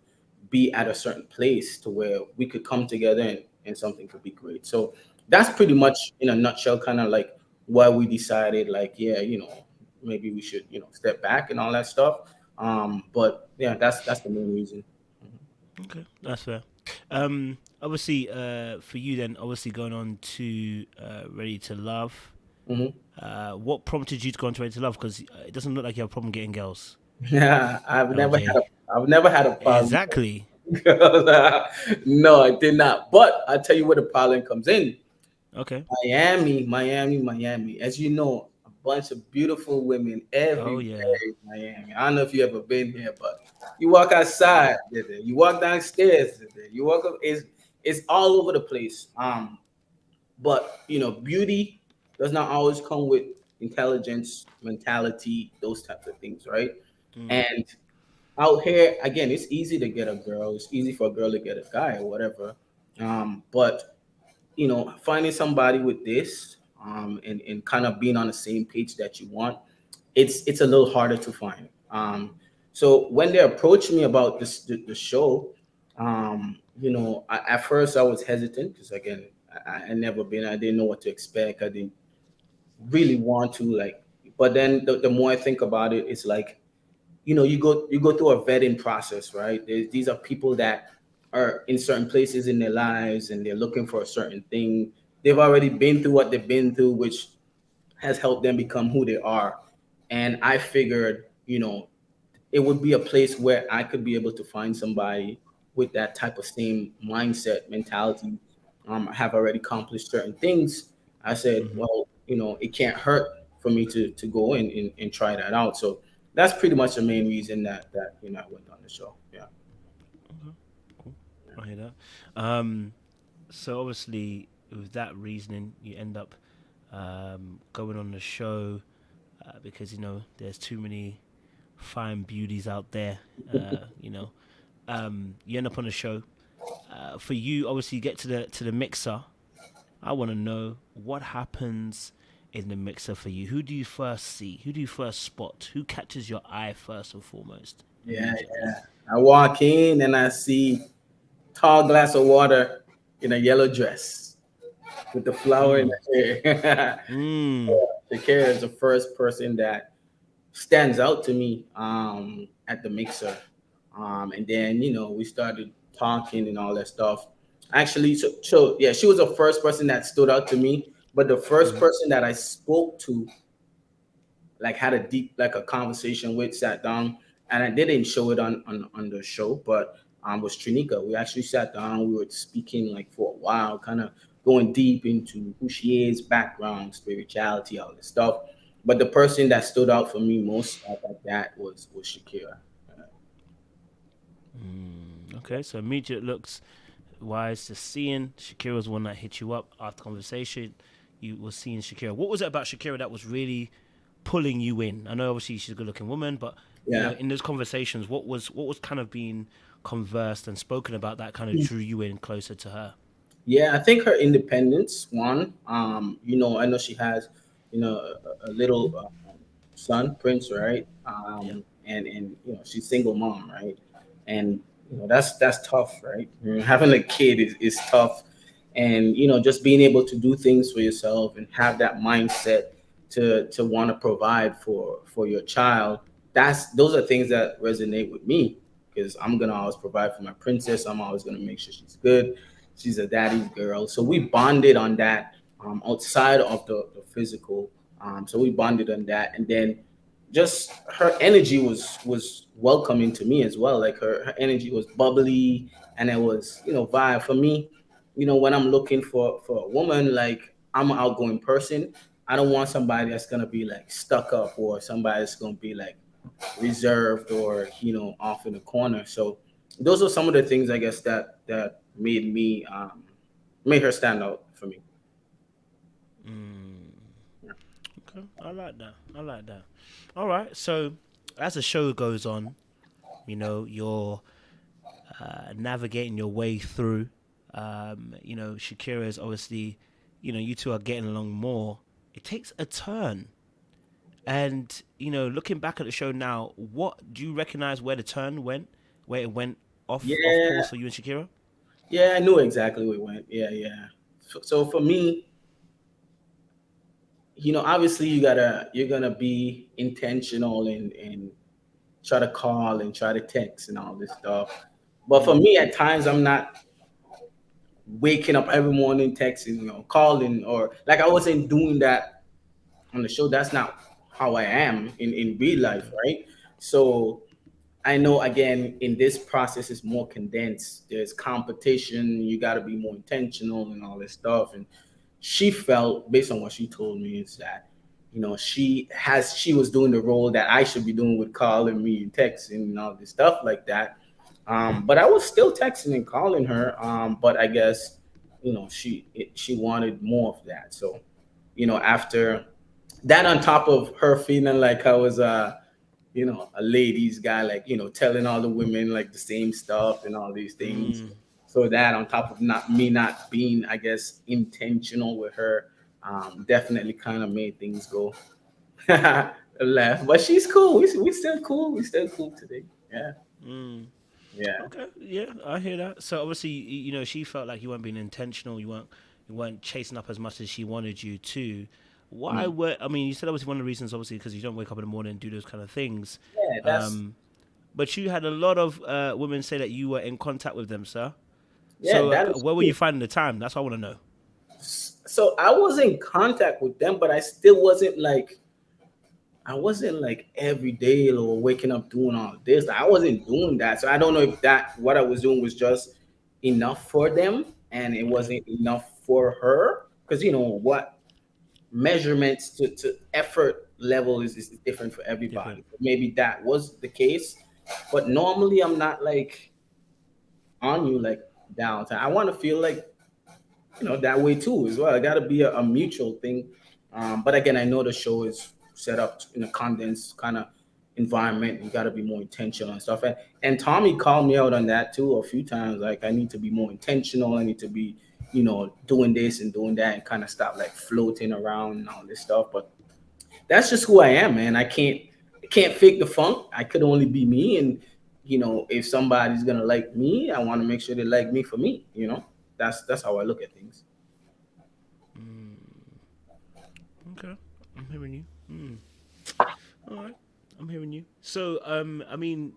be at a certain place to where we could come together and something could be great. So that's pretty much in a nutshell, kind of like why we decided, like, yeah, maybe we should, step back and all that stuff. But yeah, that's the main reason. Okay, that's fair. obviously, for you then, obviously going on to Ready to Love. Mhm. What prompted you to go on to Ready to Love? Because it doesn't look like you have a problem getting girls. Yeah, LJ. I've never had a problem. Exactly. No, I did not. But I tell you where the problem comes in. Okay. Miami. As you know, a bunch of beautiful women Oh everywhere yeah. in Miami. I don't know if you ever been here, but you walk outside, you walk downstairs, you walk up. It's all over the place. But beauty does not always come with intelligence, mentality, those types of things, right? Mm. And out here, again, it's easy to get a girl. It's easy for a girl to get a guy or whatever. But finding somebody with this, and kind of being on the same page that you want, it's a little harder to find. So when they approached me about the show, at first I was hesitant because again, I never been. I didn't know what to expect. I didn't really want to like. But then the more I think about it, it's like you go through a vetting process, right? These are people that are in certain places in their lives and they're looking for a certain thing. They've already been through what they've been through, which has helped them become who they are. And I figured, it would be a place where I could be able to find somebody with that type of same mindset, mentality, have already accomplished certain things. I said, Hmm. well, it can't hurt for me to go in and try that out. So that's pretty much the main reason that I went on the show. Yeah. Okay. Cool. I hear that. So obviously, with that reasoning, you end up going on the show because there's too many fine beauties out there. You end up on the show. For you, obviously, you get to the mixer. I want to know what happens in the mixer for you. Who do you first see? Who do you first spot? Who catches your eye first and foremost Yeah, immediately? yeah. I walk in and I see tall glass of water in a yellow dress with the flower in Mm. the hair. Mm. Shakira is the first person that stands out to me at the mixer. And then we started talking and all that stuff. Actually, so yeah, she was the first person that stood out to me. But the first Mm. person that I spoke to, like had a deep like a conversation with, sat down, and I didn't show it on the show, but was Trinika. We actually sat down, we were speaking like for a while, kind of going deep into who she is, background, spirituality, all this stuff. But the person that stood out for me most at that was Shakira. Mm. Okay, so immediate looks wise, just seeing Shakira's one that hit you up after conversation. You were seeing Shakira. What was it about Shakira that was really pulling you in? I know obviously she's a good looking woman, but Yeah. in those conversations, what was kind of being conversed and spoken about that kind of drew you in closer to her? Yeah, I think her independence, one. I know she has, a little son, Prince, right? Yeah. And she's single mom, right? And that's tough, right? Having a kid is tough, and just being able to do things for yourself and have that mindset to want to provide for your child. Those are things that resonate with me because I'm gonna always provide for my princess. I'm always gonna make sure she's good. She's a daddy's girl. So we bonded on that outside of the physical. So we bonded on that. And then just her energy was welcoming to me as well. Like her energy was bubbly and it was, vibe for me. When I'm looking for a woman, like I'm an outgoing person. I don't want somebody that's gonna be like stuck up or somebody that's gonna be like reserved or off in the corner. So those are some of the things I guess that made her stand out for me. Mm. Okay, I like that. I like that. All right, so as the show goes on, you're navigating your way through. Shakira is obviously, you two are getting along more. It takes a turn. And, looking back at the show now, what do you recognize where the turn went? Where it went off Yeah, course for you and Shakira? yeah, I knew exactly where it went. Yeah, yeah. So for me, obviously you're gonna be intentional and try to call and try to text and all this stuff. But for Mm. me, at times I'm not waking up every morning, texting, calling, or like I wasn't doing that on the show. That's not how I am in real life, right? So I know again in this process it's more condensed. There's competition. You got to be more intentional and all this stuff. And she felt, based on what she told me, is that she was doing the role that I should be doing with calling me and texting and all this stuff like that. But I was still texting and calling her. But I guess she wanted more of that. So after that, on top of her feeling like I was a ladies guy, like telling all the women like the same stuff and all these things. So that on top of not being, I guess, intentional with her, definitely kind of made things go left. But she's cool. We still cool. We still cool today. Yeah. Yeah. Okay, yeah, I hear that. So obviously, she felt like you weren't being intentional. You weren't chasing up as much as she wanted you to. Why were? I mean, you said obviously one of the reasons, obviously, because you don't wake up in the morning and do those kind of things. Yeah. That's But you had a lot of women say that you were in contact with them, sir. yeah. So That is where were cool. you finding the time? That's what I want to know. So I was in contact with them, but I wasn't like every day or waking up doing all this. I wasn't doing that. So I don't know if that what I was doing was just enough for them and it Okay. wasn't enough for her. Because what measurements to effort level is different for Different. everybody. Maybe that was the case. But normally I'm not like on you like downtown. I want to feel like that way too as well. It got to be a mutual thing. But again, I know the show is set up in a condensed kind of environment. You got to be more intentional and stuff. And Tommy called me out on that too a few times. Like I need to be more intentional. I need to be, doing this and doing that and kind of stop like floating around and all this stuff. But that's just who I am, man. I can't fake the funk. I could only be me. And if somebody's gonna like me, I want to make sure they like me for me. That's how I look at things. Okay, I'm hearing you. All right, I'm hearing you. So, I mean,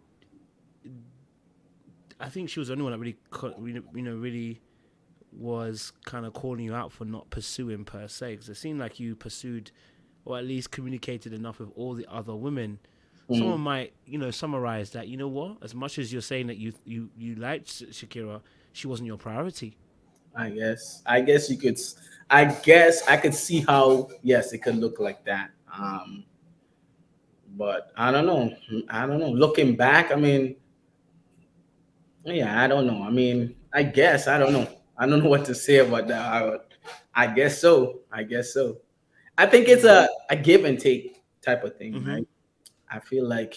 I think she was the only one that really, really was kind of calling you out for not pursuing per se, because it seemed like you pursued, or at least communicated enough with all the other women. Someone Mm. might, summarize that. You know what? As much as you're saying that you liked Shakira, she wasn't your priority. I guess you could. I guess I could see how. Yes, it could look like that. But I don't know. I don't know. Looking back, I mean, yeah, I don't know. I mean, I guess I don't know. I don't know what to say about that. I guess so. I guess so. I think it's a give and take type of thing, Mm-hmm. right? I feel like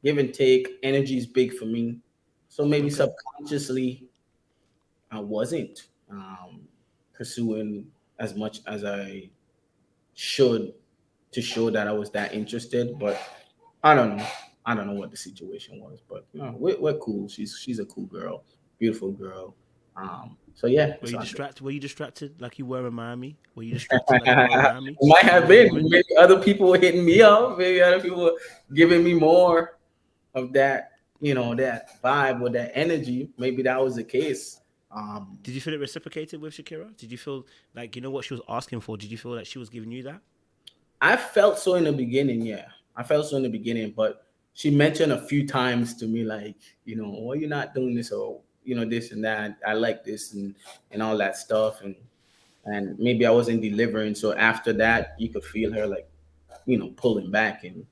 give and take energy is big for me. So maybe Okay. subconsciously I wasn't pursuing as much as I should to show that I was that interested. But I don't know. I don't know what the situation was, but we're cool. She's a cool girl, beautiful girl. So yeah, Were it's you all good. distracted? Were you distracted like you were in Miami? Were you distracted like you were in Miami Might with have all the been. women? Maybe other people were hitting me up. Maybe other people were giving me more of that, that vibe or that energy. Maybe that was the case. Um, Did you feel it reciprocated with Shakira? Did you feel like what she was asking for? Did you feel like she was giving you that? I felt so in the beginning, yeah. I felt so in the beginning, but she mentioned a few times to me, like, why you're not doing this or this and that. I like this and all that stuff, and maybe I wasn't delivering. So after that, you could feel her like, pulling back and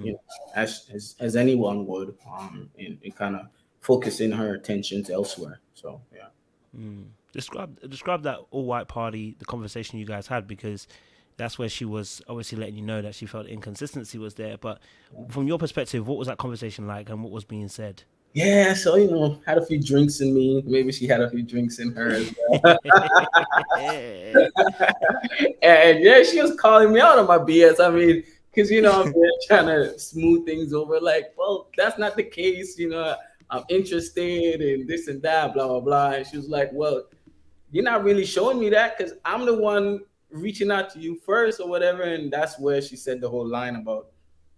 you know, as anyone would, and kind of focusing her attentions elsewhere. So yeah. Describe that all white party, the conversation you guys had, because that's where she was obviously letting you know that she felt inconsistency was there. But from your perspective, what was that conversation like, and what was being said? Yeah, so had a few drinks in me. Maybe she had a few drinks in her as well. And yeah, she was calling me out on my BS. I mean, because I'm there trying to smooth things over. Like, well, that's not the case. I'm interested in this and that, blah blah blah. And she was like, well, you're not really showing me that because I'm the one reaching out to you first or whatever. And that's where she said the whole line about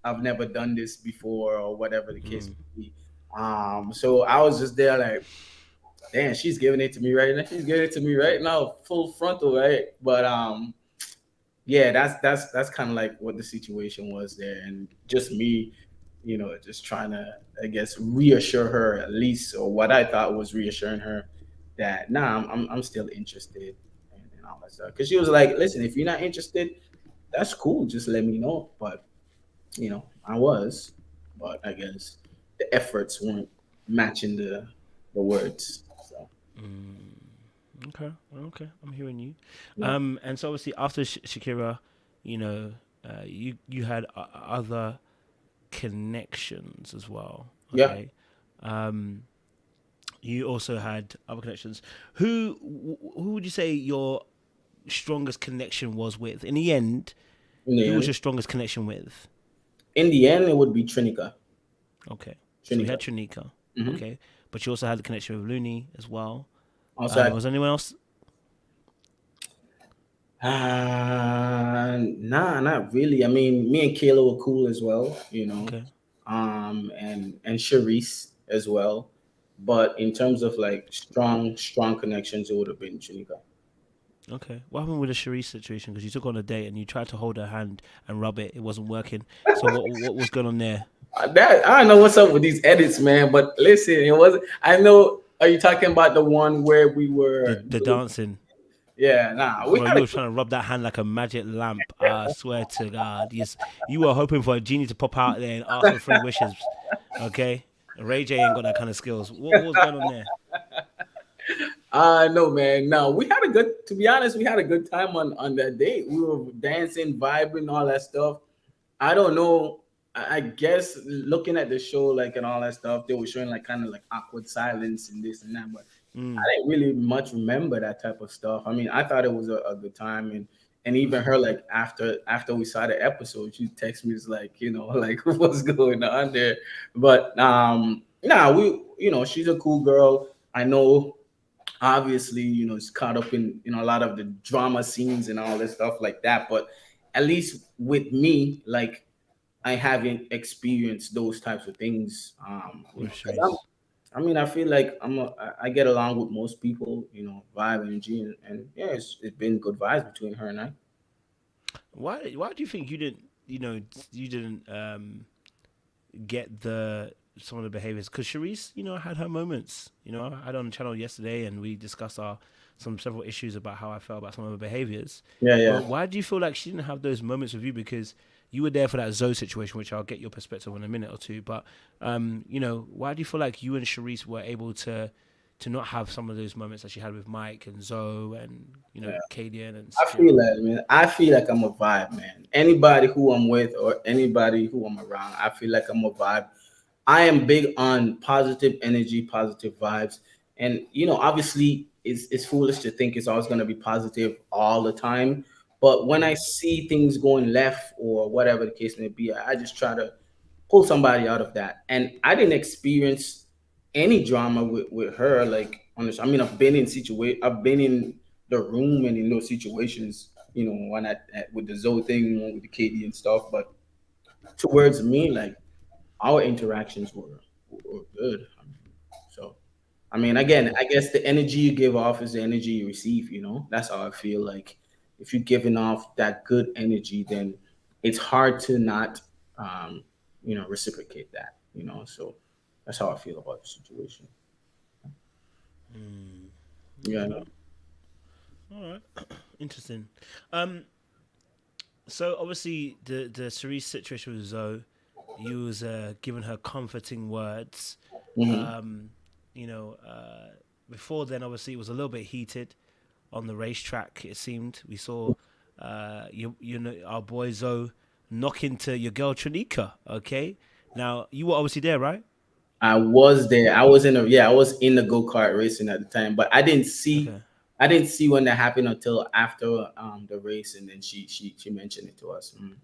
I've never done this before or whatever the case may be. So I was just there like, damn, she's giving it to me right now. She's giving it to me right now, full frontal, right? But yeah, that's kind of like what the situation was there, and just me, just trying to, I guess, reassure her at least, or what I thought was reassuring her that nah, I'm still interested and all that stuff. Because she was like, listen, if you're not interested, that's cool. Just let me know. But I was, but I guess the efforts weren't matching the words. So Okay, okay, I'm hearing you. yeah, And so obviously after Shakira, you know, you had other connections as well. yeah. Okay, um, you also had other connections. Who would you say your strongest connection was with? In the end, In the who was end, your strongest connection with? it would be Trinika. Okay, so we Trinika. had Trinika. Hmm. Okay, but you also had the connection with Looney as well. Also, Was there anyone else? nah, not really. I mean, me and Kayla were cool as well, Okay, and Sharice as well. But in terms of like strong connections, it would have been Trinika. okay. What happened with the Cherise situation? Because you took on a date and you tried to hold her hand and rub it. It wasn't working. So what was going on there? That I don't know what's up with these edits, man. But listen, it wasn't. I know. Are you talking about the one where we were? The dancing. Yeah, nah. We Bro, had you a were trying to rub that hand like a magic lamp. I swear to God. Yes, you were hoping for a genie to pop out there and ask for 3 wishes. Okay? Ray J ain't got that kind of skills. What was going on there? no, man. No, we had a good. To be honest, we had a good time on that date. We were dancing, vibing, all that stuff. I don't know. I guess looking at the show, like and all that stuff, they were showing like kind of like awkward silence and this and that. But I Mm. didn't really much remember that type of stuff. I mean, I thought it was a good time, and even her like after we saw the episode, she texted me, was like, like what's going on there. But nah, we she's a cool girl. I know obviously it's caught up in a lot of the drama scenes and all this stuff like that, but at least with me, like, I haven't experienced those types of things. With Because Cherise. I mean, I feel like I get along with most people, vibe, energy, and yeah, it's been good vibes between her and I. Why do you think you didn't get some of the behaviors? Because Cherise, had her moments. I had on the channel yesterday, and we discussed several issues about how I felt about some of her behaviors. Yeah, yeah. But why do you feel like she didn't have those moments with you? Because you were there for that Zoe situation, which I'll get your perspective on in a minute or two. But why do you feel like you and Cherise were able to not have some of those moments that she had with Mike and Zoe and Kadian and I feel Shakira? that, man. I feel like I'm a vibe, man. Anybody who I'm with or anybody who I'm around, I feel like I'm a vibe. I am big on positive energy, positive vibes. And obviously it's foolish to think it's always gonna be positive all the time. But when I Mm. see things going left or whatever the case may be, I just try to pull somebody out of that. And I didn't experience any drama with her. Like honestly, I mean, I've been in the room and in those situations. One with the Zoe thing, one with the Katie and stuff. But towards me, like our interactions were good. So I mean, again, I guess the energy you give off is the energy you receive. That's how I feel. Like if you're giving off that good energy, then it's hard to not, reciprocate that. So that's how I feel about the situation. Mm. Yeah, Okay. All right. Interesting. Um, so obviously the Cerise situation with Zoe, you was giving her comforting words. hmm Um, you know, before then obviously it was a little bit heated on the racetrack. It seemed we saw our boy Zoe knock into your girl Trinika. Okay, now you were obviously there, right? I was there. I was in the go kart racing at the time, but Okay. I didn't see when that happened until after the race, and then she mentioned it to us. Mm.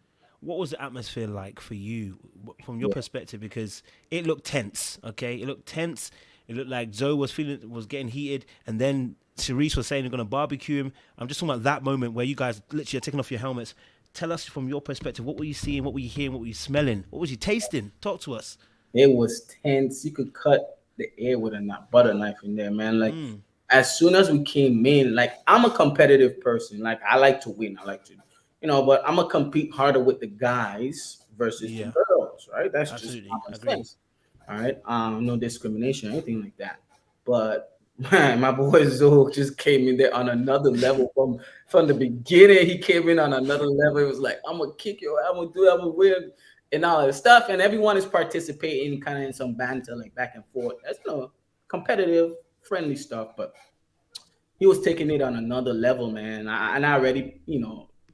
What was the atmosphere like for you from your Yeah. perspective? Because it looked tense. Okay, it looked tense. It looked like Zoe was getting heated, and then Cerise was saying they're gonna barbecue him. I'm just talking about that moment where you guys literally are taking off your helmets. Tell us from your perspective, what were you seeing, what were you hearing, what were you smelling, what was you tasting? Talk to us. It was tense. You could cut. the air with a butter knife in there, man. Like Mm. as soon as we came in, like I'm a competitive person. Like I like to win. I like to, but I'm gonna compete harder with the guys versus the Yeah, girls, right? That's just absolutely. common Agree. sense. All right. No discrimination or anything like that. But man, my boy Zoe just came in there on another level from the beginning. He came in on another level. It was like, I'm gonna kick you, I'm gonna do, I'm gonna win, and all that stuff. And everyone is participating kind of in some banter, like back and forth. That's competitive, friendly stuff. But he was taking it on another level, man. And I already,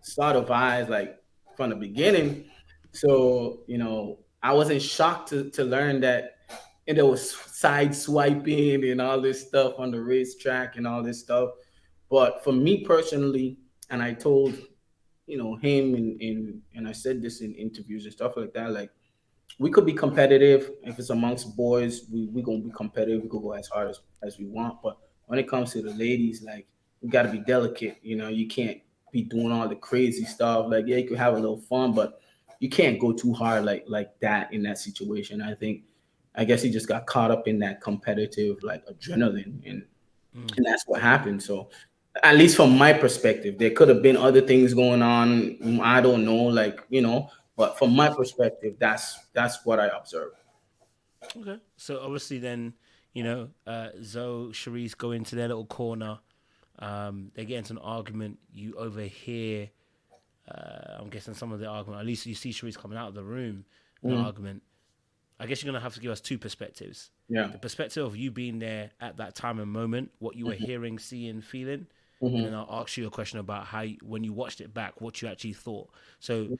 saw the vibes like from the beginning. So, I wasn't shocked to learn that and there was side swiping and all this stuff on the racetrack and all this stuff. But for me personally, and I told, him and I said this in interviews and stuff like that, like we could be competitive if it's amongst boys. We gonna be competitive. We could go as hard as we want. But when it comes to the ladies, like we gotta be delicate. You can't be doing all the crazy stuff. Like yeah, you could have a little fun, but you can't go too hard like that in that situation. I guess he just got caught up in that competitive like adrenaline, Mm. and that's what happened. So at least from my perspective, there could have been other things going on. I don't know, like but from my perspective, that's what I observed. Okay. So obviously then, Zoe, Sharice go into their little corner. They get into an argument. You overhear, I'm guessing some of the argument. At least you see Sharice coming out of the room in the Mm, argument. I guess you're gonna have to give us two perspectives. yeah. The perspective of you being there at that time and moment, what you were hearing, seeing, feeling, and then Hmm. I'll ask you a question about when you watched it back, what you actually thought. So,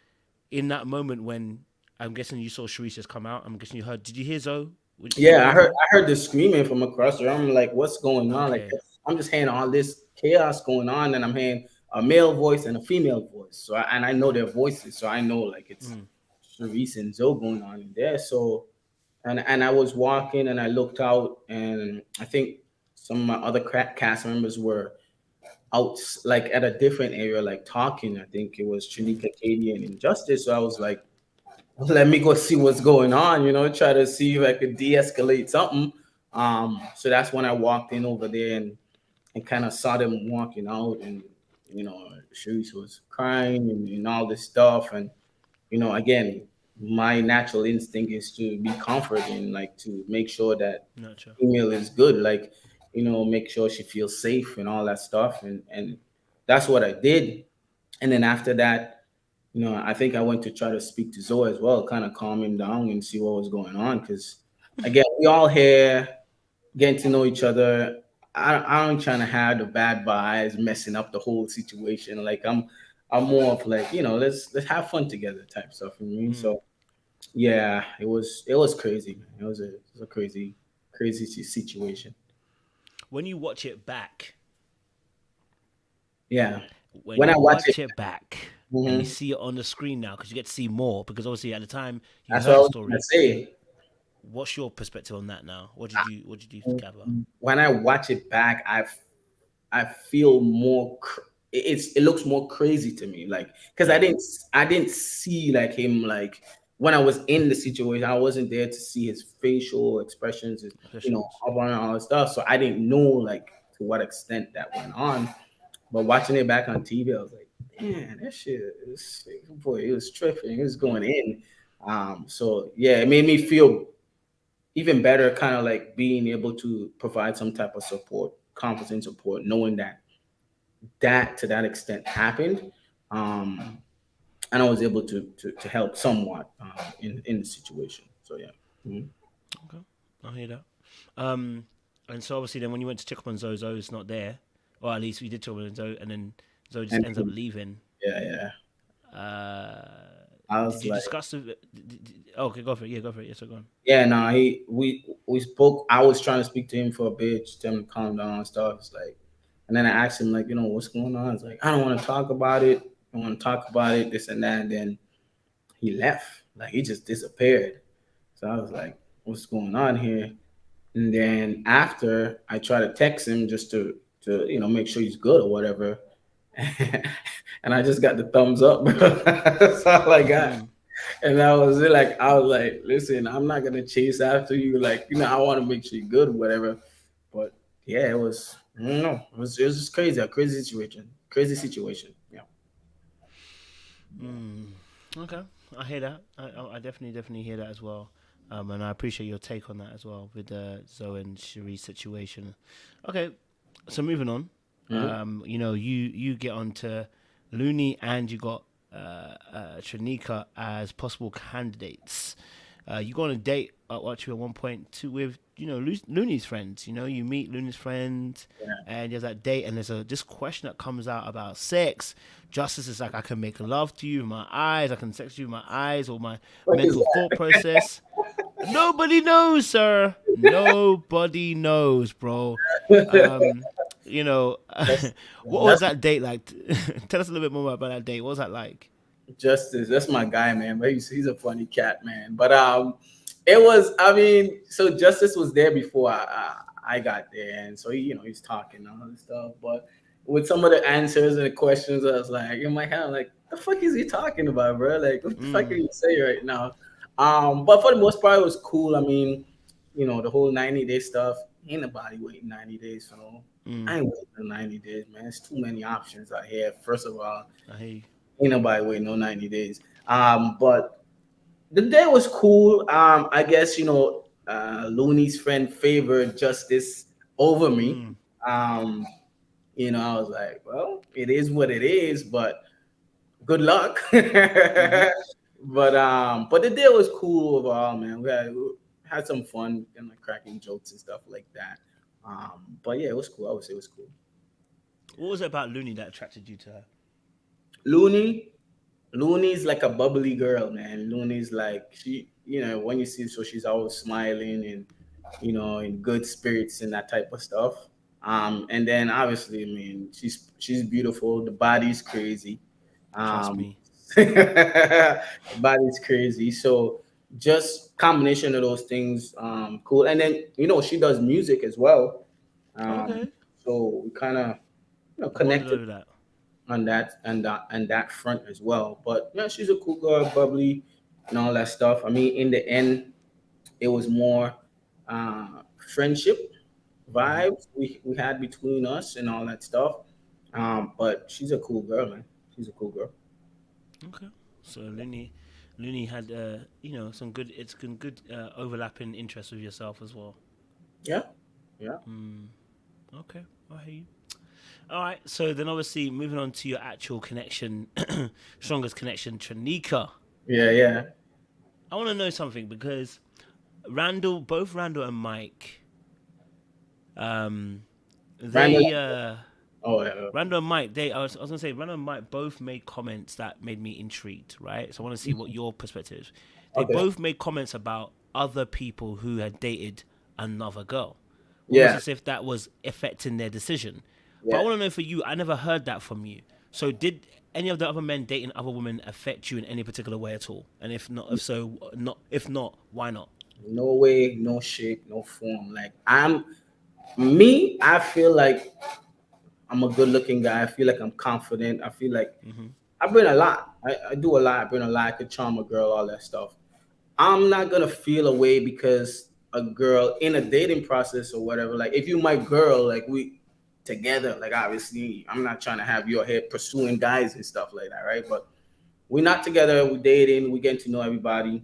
in that moment when I'm guessing you saw Sharice just come out, I'm guessing you heard. Did you hear Zoe? Did you Yeah, hear I heard Zoe? I heard the screaming from across the room. I'm like, what's going on? Like Okay. I'm just hearing all this chaos going on, and I'm hearing a male voice and a female voice. So I know their voices, so I know like it's Mm. Sharice and Zoe going on in there. So and I was walking and I looked out and I think some of my other cast members were out like at a different area like talking. I think it was Trinika, Katie, and Injustice. So I was like, let me go see what's going on, try to see if I could de-escalate something. So that's when I walked in over there and kind of saw them walking out and Sharice was crying and all this stuff and again, my natural instinct is to be comforting, like to make sure that Nurture. female is good, like make sure she feels safe and all that stuff, and that's what I did. And then after that, I think I went to try to speak to Zoe as well, kind of calm him down and see what was going on, because again, we all here getting to know each other. I don't trying to have the bad vibes messing up the whole situation. Like I'm more of like let's have fun together type stuff. You know what I mean? Mm. So yeah, it was crazy, man. It was a crazy situation. When you watch it back, Yeah, when when I you watch it, watch it back, and you mhm, see it on the screen now, because you get to see more, because obviously at the time you that's what heard I the was gonna story. say. What's your perspective on that now? What did you gather? When I watch it back, I feel more. It looks more crazy to me, like because I Yeah, didn't see like him like when I was in the situation. I wasn't there to see his facial expressions, his, questions. up on all that stuff. So I didn't know like to what extent that went on. But watching it back on TV, I was like, man, that shit is boy, it was tripping. It was going in. So yeah, it made me feel even better, kind of like being able to provide some type of support, competent support, knowing that to that extent happened. Um, and I was able to help somewhat in the situation. So yeah. Mhm. Okay, I hear that. Um, and so obviously then when you went to check up on Zoe, Zoe's not there, or at least we did check up on Zoe, and then Zoe just And ends up leaving. yeah, yeah. Uh, I did was you like, discuss the? Okay, go for it. Yeah, go for it. Yes, go on. yeah, no, we spoke. I was trying to speak to him for a bit, just tell him to calm down and stuff. It's like, and then I asked him like, what's going on? It's like, I don't want to talk about it. I want to talk about it, this and that. And then he left. Like he just disappeared. So I was like, what's going on here? And then after I try to text him just to make sure he's good or whatever. And I just got the thumbs up, bro. That's all I got. And that was it. Like I was like, listen, I'm not gonna chase after you. Like, I want to make sure you're good, or whatever. But yeah, it was. I don't know. It was just crazy. A crazy situation. Crazy situation. Yeah. Mm. Okay, I hear that. I definitely hear that as well. And I appreciate your take on that as well with the Zoe and Cherie situation. Okay, so moving on. Mhm. You get on to Looney and you got Trinika as possible candidates. You go on a date actually at one point too with Looney's friends. You meet Looney's friends, Yeah. and there's that date, and there's this question that comes out about sex. Justice is like, I can make love to you with my eyes, I can sex you with my eyes or my What is mental that? thought process. Nobody knows, sir. Nobody knows, bro. Um, you know, That's what was that's that date like? Tell us a little bit more about that date. What was that like? Justice. That's my guy, man. But he's a funny cat, man. But it was. I mean, so Justice was there before I got there, and so he's talking and all this stuff. But with some of the answers and the questions, I was like in my head, I'm like, the fuck is he talking about, bro? Like, what the fuck are Mm, you saying right now? But for the most part, it was cool. I mean, the whole 90-day stuff. Ain't nobody waiting 90 days, so mm, I ain't waiting 90 days, man. It's too many options out here. First of all, I hear you. ain't nobody waiting no 90 days. But the day was cool. I guess Looney's friend favored Justice over me. Mm, Um, I was like, well, it is what it is, but good luck. mm-hmm. But the day was cool overall, man. We had some fun and like cracking jokes and stuff like that. But yeah, it was cool. I would say it was cool. What was it about Looney that attracted you to her? Looney, Looney's like a bubbly girl, man. Looney's like when you see, so she's always smiling and in good spirits and that type of stuff. And then obviously, I mean, she's beautiful. The body's crazy. Trust Um, me. the body's crazy. So just combination of those things, cool. And then she does music as well. Um, Okay. so we kind of Bonded connected over that. on that front as well. But yeah, she's a cool girl, bubbly, and all that stuff. I mean, in the end, it was more friendship Hmm. vibes we had between us and all that stuff. But she's a cool girl, man. She's a cool girl. Okay. So Looney had some good overlapping interests with yourself as well. Yeah, yeah, Mm, okay, I hear you. All right. So then, obviously, moving on to your actual connection, strongest connection, Trinika. yeah, yeah. I want to know something because both Randall and Mike, um, Randall. they Oh, yeah. Randall and Mike, I was gonna say Randall and Mike both made comments that made me intrigued, right? So I want to see what your perspective is. They Okay. both made comments about other people who had dated another girl, almost Yeah, as if that was affecting their decision. But I yeah. want to know for you, I never heard that from you. So did any of the other men dating other women affect you in any particular way at all? And if not, why not? No way, no shape, no form. Like me. I feel like I'm a good-looking guy. I feel like I'm confident. I feel like Hmm. I bring a lot. I do a lot. I bring a lot. I could charm a girl, all that stuff. I'm not gonna feel away because a girl in a dating process or whatever. Like if you my girl, like we together, like obviously I'm not trying to have your head pursuing guys and stuff like that, right? But we're not together, we're dating, we're getting to know everybody.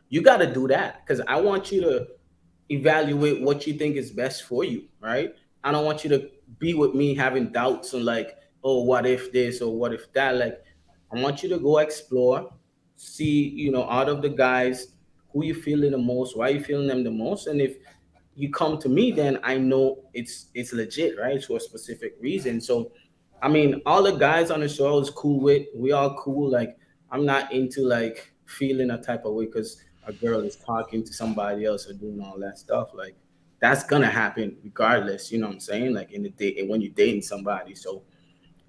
You gotta do that because I want you to evaluate what you think is best for you, right? I don't want you to be with me having doubts and like, oh, what if this or what if that? Like, I want you to go explore, see, out of the guys, who you feeling the most, why you feeling them the most, and if you come to me, then I know it's legit, right? For a specific reason. So, I mean, all the guys on the show is cool with. We all cool. Like, I'm not into like feeling a type of way because a girl is talking to somebody else or doing all that stuff. Like, that's gonna happen regardless. You know what I'm saying? Like in the date when you're dating somebody. So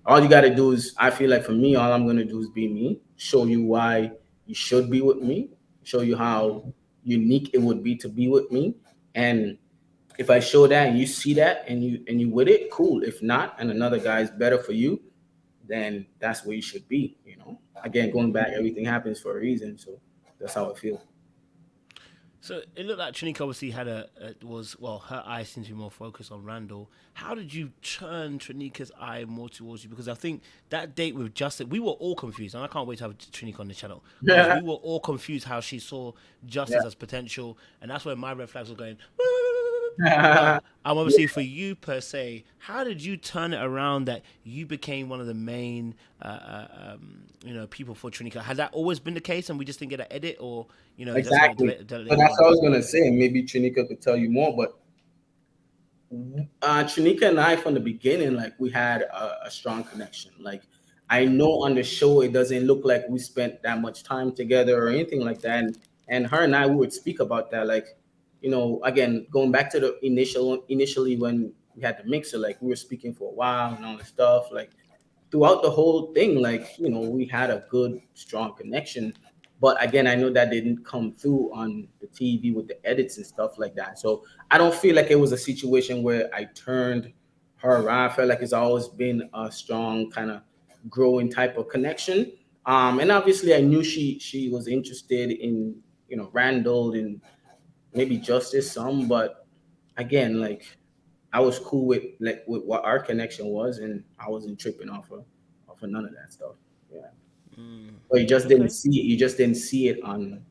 all you gotta do is, I feel like for me, all I'm gonna do is be me, show you why you should be with me, show you Mm. how unique it would be to be with me, and if I show that and you see that and you with it, cool. If not, and another guy is better for you, then that's where you should be. Again, going back, everything happens for a reason. So that's how I feel. So it looked like Trinika obviously had was well, her eyes seemed to be more focused on Randall. How did you turn Trinika's eye more towards you? Because I think that date with Justice, we were all confused, and I can't wait to have Trinika on the channel because Yeah. we were all confused how she saw Yeah. Justice as potential, and that's where my red flags were going. But obviously for you per se, how did you turn it around that you became one of the main, people for Trinika? Has that always been the case, and we just didn't get an edit, or that's why it Exactly. developed So later that's on? what I was gonna say. Maybe Trinika could tell you more, but Trinika and I from the beginning, like we had a strong connection. Like I know on the show, it doesn't look like we spent that much time together or anything like that. And her and I, we would speak about that. Like, again, going back to the initially when we had the mixer, like we were speaking for a while and all this stuff. Like throughout the whole thing, like, we had a good, strong connection. But again, I know that didn't come through on the TV with the edits and stuff like that. So I don't feel like it was a situation where I turned her around. I felt like it's always been a strong kind of growing type of connection. And obviously I knew she was interested in, Randall and maybe Justice some, but again, like I was cool with what our connection was, and I wasn't tripping off of none of that stuff. Yeah, but you just didn't Okay. see it. You just didn't see it on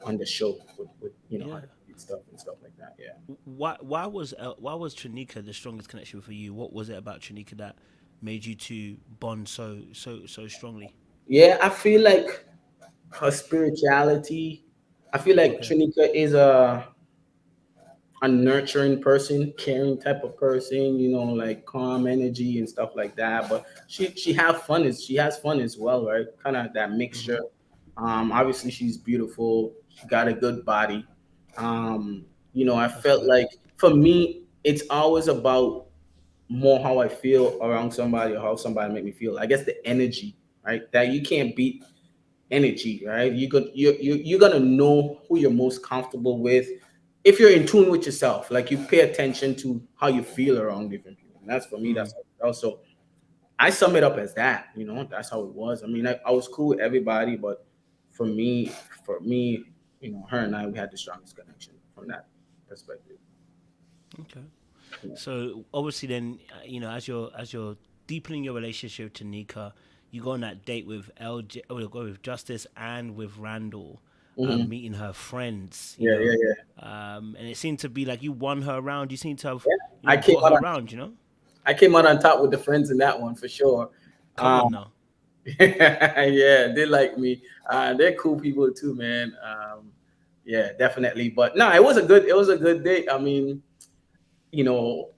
the show with how Yeah. to do stuff and stuff like that. Yeah, Why was Trinika the strongest connection for you? What was it about Trinika that made you two bond so strongly? yeah. I feel like her spirituality. I feel like Okay. Trinika is a nurturing person, caring type of person, like calm energy and stuff like that. But she has fun as well, right? Kind of that mixture. Obviously she's beautiful. She got a good body. I That's felt right. like for me, it's always about more how I feel around somebody or how somebody make me feel. I guess the energy, right? That you can't beat energy, right? You're gonna know who you're most comfortable with if you're in tune with yourself. Like you pay attention to how you feel around different people. And that's for me. Mm. That's also I sum it up as that. That's how it was. I mean, I was cool with everybody, but for me, her and I, we had the strongest connection from that perspective. Okay. So obviously, then as you're deepening your relationship to Nika, you go on that date with LJ, or you go with Justice and with Randall, Hmm. meeting her friends. Yeah, yeah, yeah, And it seemed to be like you won her around. You seem to have yeah. I came brought out her on around. I came out on top with the friends in that one for sure. Come Um, on now. yeah, they like me. They're cool people too, man. Yeah, definitely. But no, it was a good date. I mean,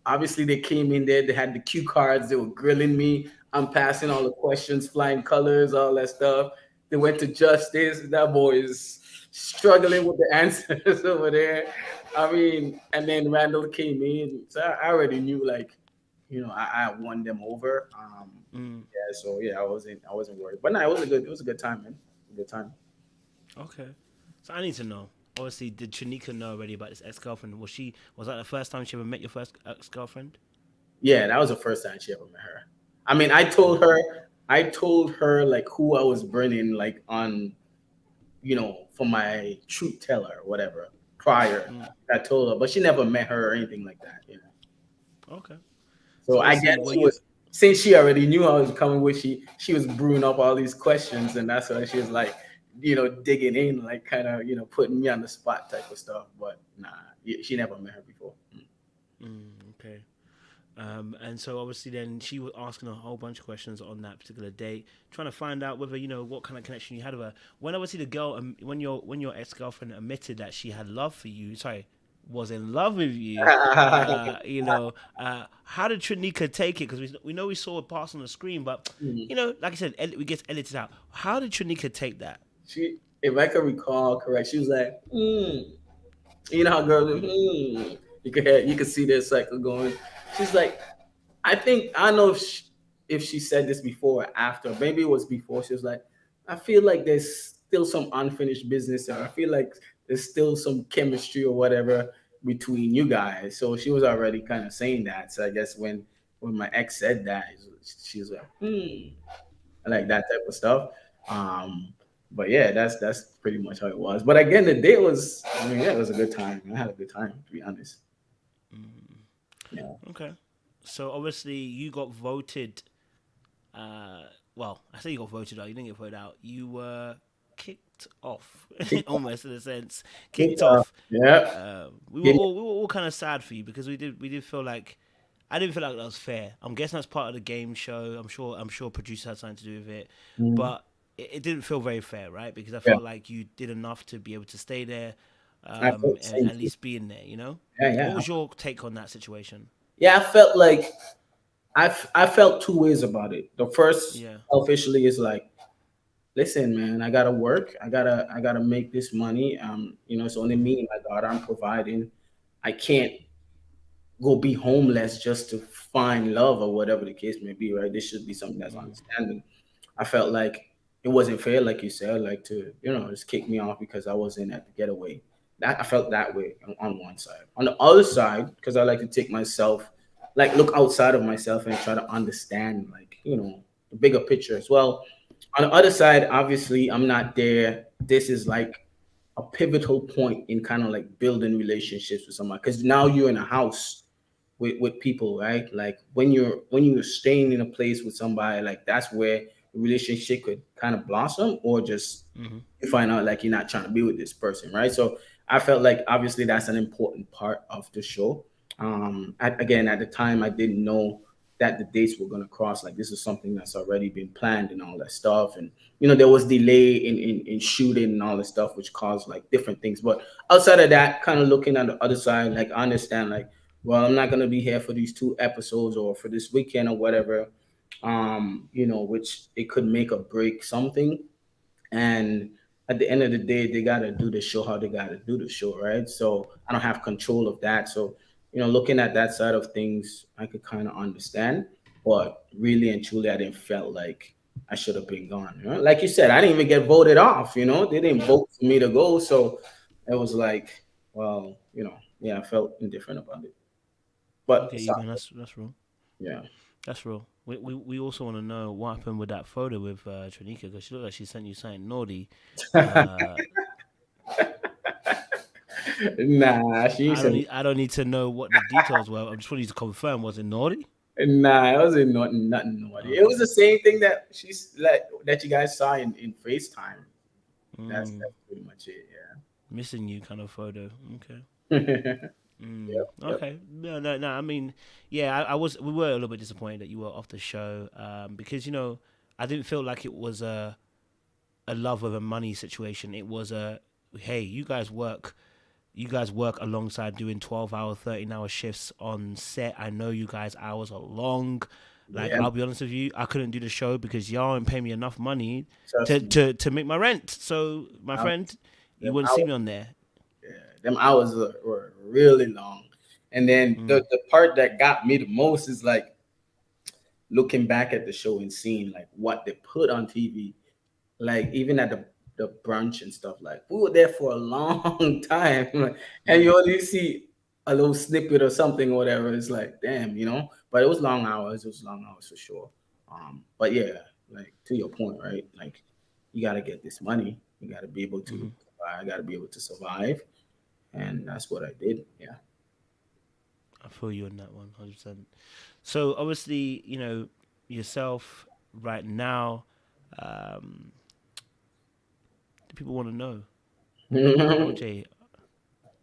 obviously they came in there, they had the cue cards, they were grilling me. I'm passing all the questions, flying colors, all that stuff. They went to Justice. That boy is struggling with the answers over there. I mean, and then Randall came in. So I already knew like, I won them over. Mm, Yeah, so yeah, I wasn't worried. But no, it was a good time, man. A good time. okay. So I need to know. Obviously, did Shanika know already about this ex girlfriend? Was that the first time she ever met your first ex girlfriend? Yeah, that was the first time she ever met her. I mean, I told her like who I was bringing like on, for my truth teller or whatever prior. Mm, I told her, but she never met her or anything like that. okay. So So I guess obviously, were she you? was since she already knew I was coming with she was brewing up all these questions, and that's why she was like, digging in, like kind of, putting me on the spot type of stuff. But nah, she never met her before. Okay. And so obviously then she was asking a whole bunch of questions on that particular date, trying to find out whether what kind of connection you had with her. When obviously the girl, when your ex girlfriend admitted that she had love for you, sorry, was in love with you, how did Trinika take it? Because we know we saw it pass on the screen, but like I said, we get edited out. How did Trinika take that? If I can recall correct, she was like, You know how girls, you could see their cycle going. She's like, I don't know if she said this before or after. Maybe it was before. She was like, I feel like there's still some unfinished business, or I feel like there's still some chemistry or whatever between you guys. So she was already kind of saying that. So I guess when when my ex said that, she was like, I like that type of stuff. Um, but yeah, that's pretty much how it was. But again, the day was, I mean, yeah, it was a good time. I had a good time, to be honest. Yeah. Okay. So obviously you got voted. Well, I say you got voted out. You didn't get voted out. You were kicked off, Kick almost in a sense. kick Kicked off. Yeah. We Yeah. were all kind of sad for you because we did feel like I didn't feel like that was fair. I'm guessing that's part of the game show. I'm sure producers had something to do with it, Mhm. but it didn't feel very fair, right? Because I Yeah. felt like you did enough to be able to stay there, I felt the and same at too. least be in there. You know, Yeah, what yeah. was your take on that situation? Yeah, I felt like I felt two ways about it. The first Yeah. officially is like, listen, man, I gotta work. I gotta make this money. It's only Hmm. me and my daughter I'm providing. I can't go be homeless just to find love or whatever the case may be, right? This should be something that's understanding. I felt like it wasn't fair, like you said, like to just kick me off because I wasn't at the getaway. That I felt that way on one side. On the other side, because I like to take myself, like look outside of myself and try to understand, like the bigger picture as well. On the other side, obviously, I'm not there. This is like a pivotal point in kind of like building relationships with someone because now you're in a house with people, right? Like when you're staying in a place with somebody, like that's where the relationship could kind of blossom, or just Hmm. you find out like you're not trying to be with this person, right? So I felt like obviously that's an important part of the show. Again, at the time, I didn't know that the dates were going to cross. Like this is something that's already been planned and all that stuff, and there was delay in shooting and all that stuff, which caused like different things. But outside of that, kind of looking at the other side, like I understand, like, well, I'm not going to be here for these 2 episodes or for this weekend or whatever. Which it could make or break something. And at the end of the day, they gotta do the show how they gotta do the show, right? So I don't have control of that. So looking at that side of things, I could kind of understand. But really and truly, I didn't felt like I should have been gone. Like you said, I didn't even get voted off. They didn't Yeah. vote for me to go, so it was like, well, yeah, I felt indifferent about it. But Okay, it's you all man, good. that's real. Yeah. That's real. We also want to know what happened with that photo with Trinika because she looked like she sent you something naughty. Uh, Nah, she I don't said. need I don't need to know what the details were. I just want you to confirm. Was it naughty? Nah, it wasn't nothing naughty. It was Okay. the same thing that she's like that you guys saw in FaceTime. Mm, That's pretty much it. missing you kind of photo. Okay. Yeah. Yep. Yep. Okay. No. I mean, yeah, I was. We were a little bit disappointed that you were off the show because I didn't feel like it was a love of a money situation. It was a hey, you guys work alongside doing 12-hour, 13-hour shifts on set. I know you guys' hours are long. Like, Yeah. I'll be honest with you, I couldn't do the show because y'all ain't paying me enough money to, Trust me. to, to make my rent. So, my I, friend, you them wouldn't see hours, me on there. yeah, them hours were really long. And then Mm, the part that got me the most is like looking back at the show and seeing like what they put on TV. Like even at the brunch and stuff, like we were there for a long time, and mm. you only see a little snippet or something or whatever. It's like damn. But it was long hours. It was long hours for sure. But yeah, like to your point, right? Like you got to get this money. You got to be able to. Hmm. I got to be able to survive, and that's what I did. Yeah. I feel you on that 100%. So, obviously, yourself right now, um, people want to know, LJ,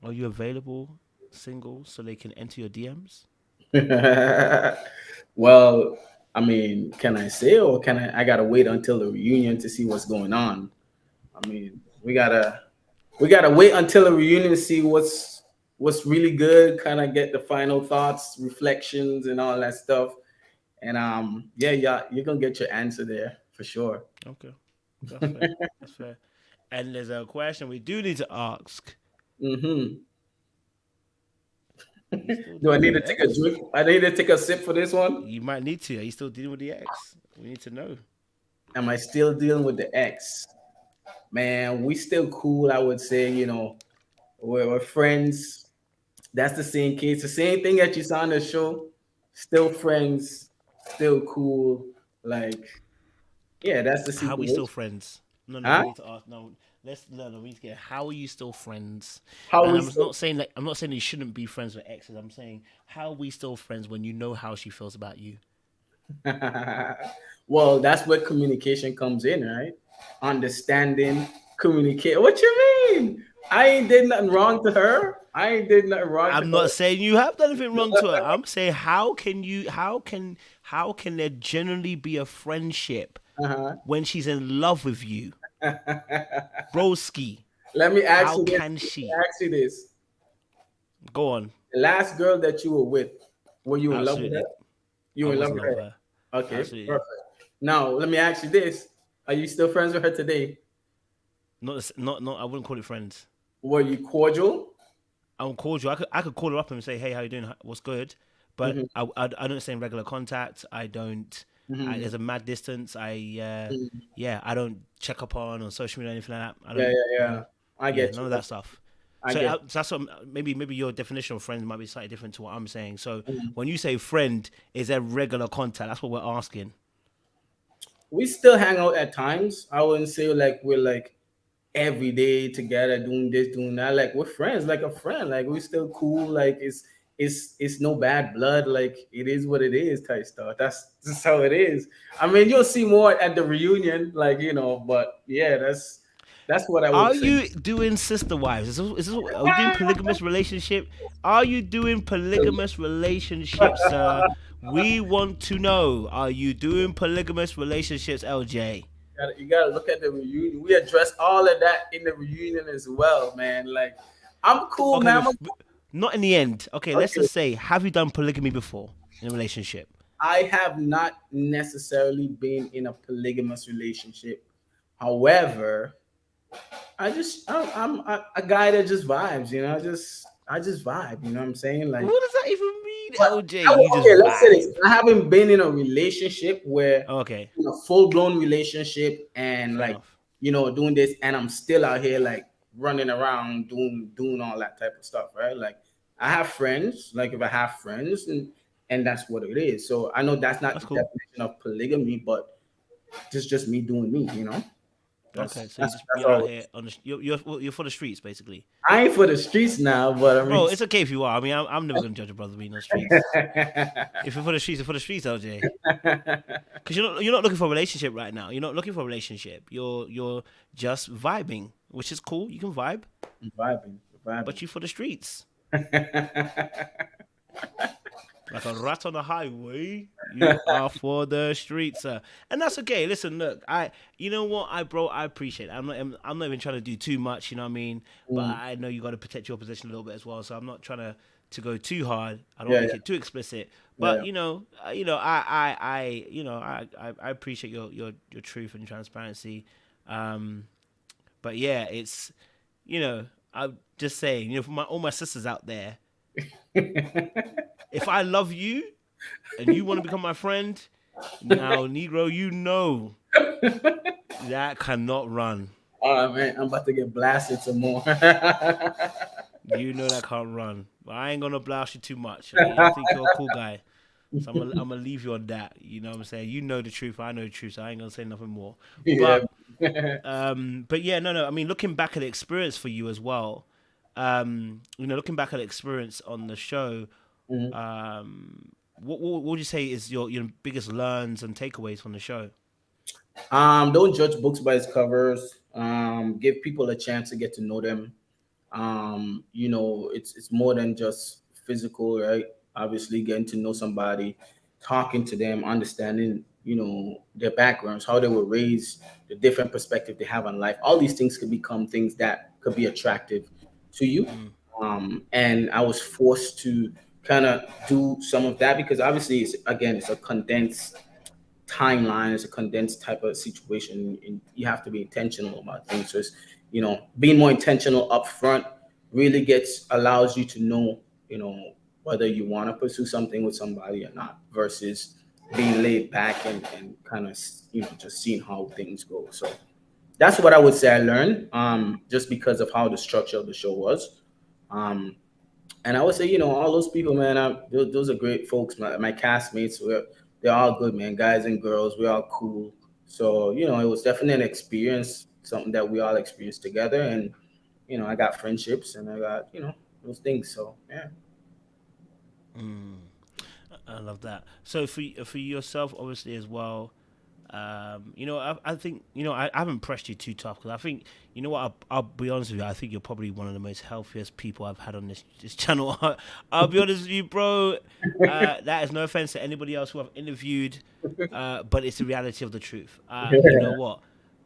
are you available single so they can enter your DMs? Well, I mean, can I say, or can I? I gotta wait until the reunion to see what's going on. I mean, we gotta wait until the reunion to see what's really good. Kind of get the final thoughts, reflections, and all that stuff. And yeah, you're gonna get your answer there for sure. Okay, that's fair. That's fair. And there's a question we do need to ask. Hmm. Are you still Do I dealing need with to the take a ex? drink? I need to take a sip for this one. You might need to. Are you still dealing with the ex? We need to know. Am I still dealing with the ex? Man, we still cool. I would say, we're friends. That's the same case. The same thing that you saw on the show. still friends, still cool. Like, yeah, that's the How are we still situation. friends? No, Huh? we need to ask. No, let's no, no, we need to get. How are you still friends? How And we I'm still not saying that. I'm not saying you shouldn't be friends with exes. I'm saying how are we still friends when you know how she feels about you? well, that's where communication comes in, right? Understanding, communicate. What you mean? I ain't did nothing wrong to her. I ain't did nothing wrong to I'm not saying you have done anything wrong to her. I'm saying how can you? How can there generally be a friendship her. when she's in love with you, broski? Let me ask How you this. can Let me she? ask you this. Go on. The last girl that you were with, were you in love with her? Absolutely, You I were in was love in with love with her. her. Okay, Absolutely. perfect. Now, let me ask you this. Are you still friends with her today? Not. I wouldn't call it friends. Were you cordial? I would call you. I could call her up and say, "Hey, how you doing? What's good?" But Hmm. I don't stay in regular contact. I don't. Hmm. There's a mad distance. Yeah, I don't check up on social media or anything like that. I Yeah, don't. yeah, yeah. I Yeah, get none you. of that stuff. I So, get so that's what maybe your definition of friend might be slightly different to what I'm saying. So you. when you say friend, is there regular contact? That's what we're asking. We still hang out at times. I wouldn't say like we're like every day together doing this, doing that. Like we're friends, like a friend. Like we're still cool. Like it's no bad blood. Like it is what it is type stuff. That's just how it is. I mean, you'll see more at the reunion, like but yeah, that's what I would Are say. you doing sister wives? Are you doing polygamous relationship? Are you doing polygamous relationships, sir? We want to know. Are you doing polygamous relationships, LJ? You gotta look at the reunion. We address all of that in the reunion as well, man. Like I'm cool, Okay, man. not in the end. Okay, let's Okay. just say, have you done polygamy before in a relationship? I have not necessarily been in a polygamous relationship. However, I'm a guy that just vibes, I just vibe, you know what I'm saying? Like, What does that even mean, but LJ? You just okay, let's say this. vibe. I haven't been in a relationship where Okay, in a full blown relationship and fair like, enough. doing this and I'm still out here like running around doing all that type of stuff, right? Like I have friends, like if I have friends and that's what it is. So I know that's not That's the cool. definition of polygamy, but just me doing me. Okay, so That's you're out all. here on the you're for the streets basically, I ain't for the streets now, but I mean, bro. It's okay if you are. I mean, I'm never gonna judge a brother being on the streets. If you're for the streets, LJ. Because you're not looking for a relationship right now. You're not looking for a relationship. You're just vibing, which is cool. You can vibe, vibing, but vibing. you for the streets. Like a rat on the highway, you are for the streets, sir. And that's okay. Listen, look, you know what, I appreciate it. I'm not even trying to do too much, you know what I mean? But Mm, I know you got to protect your position a little bit as well. So I'm not trying to go too hard. I don't want yeah, to yeah, make it too explicit. But yeah. I appreciate your truth and transparency. Um, but yeah, it's I'm just saying, for all my sisters out there, if I love you and you want to become my friend, now, Negro, that cannot run. All right, man. I'm about to get blasted some more. You know that can't run. But I ain't gonna blast you too much. I think you're a cool guy. So I'm gonna leave you on that. You know what I'm saying? You know the truth. I know the truth. So I ain't gonna say nothing more. Yeah. But yeah, no. I mean, looking back at the experience for you as well. Looking back at the experience on the show, Mhm. what would you say is your biggest learns and takeaways from the show? Don't judge books by its covers. Give people a chance to get to know them. It's more than just physical, right? Obviously, getting to know somebody, talking to them, understanding, their backgrounds, how they were raised, the different perspective they have on life. All these things could become things that could be attractive to you. Mm, And I was forced to kind of do some of that because obviously, it's a condensed timeline. It's a condensed type of situation, and you have to be intentional about things. So it's being more intentional up front really allows you to know whether you want to pursue something with somebody or not versus being laid back and kind of just seeing how things go. So that's what I would say I learned, just because of how the structure of the show was. um And I would say, all those people, man, those are great folks. My castmates, they're all good, man. Guys and girls, we're all cool. So, it was definitely an experience, something that we all experienced together. And, I got friendships and I got, those things. So, yeah. Mm. I love that. So for yourself, obviously as well, I think I haven't pressed you too tough because I think what I'll be honest with you. I think you're probably one of the most healthiest people I've had on this channel. I'll be honest with you, bro. That is no offense to anybody else who I've interviewed, but it's the reality of the truth. You know what?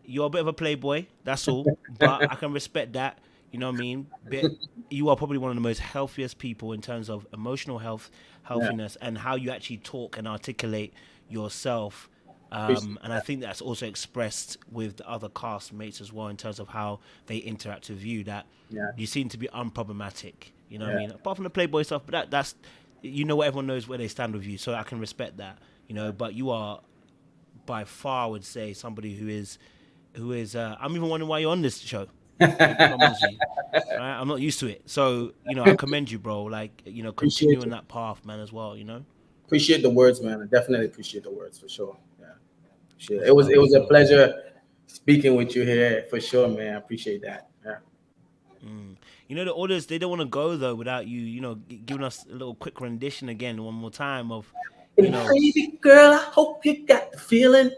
You're a bit of a playboy. That's all, but I can respect that. You know what I mean? But you are probably one of the most healthiest people in terms of emotional Yeah. healthiness, and how you actually talk and articulate yourself. Appreciate And I think that's also expressed with the other castmates as well in terms of how they interact with you. That Yeah. you seem to be unproblematic. You know what I Yeah. mean? Apart from the playboy stuff, but that's what everyone knows where they stand with you. So I can respect that. But you are by far, I would say, somebody who is. I'm even wondering why you're on this show. If I'm honest with you. Right? I'm not used to it. So, I commend you, bro. Like, Appreciate continuing you. that path, man, as well, Appreciate the words, man. I definitely appreciate the words for sure. Yeah. Sure. It's It love, was it's a love. pleasure speaking with you here for sure, man. I appreciate that. Yeah. Mm. The audience, they don't want to go, though, without you, giving us a little quick rendition again, one more time of, you And know, baby girl, I hope you got the feeling.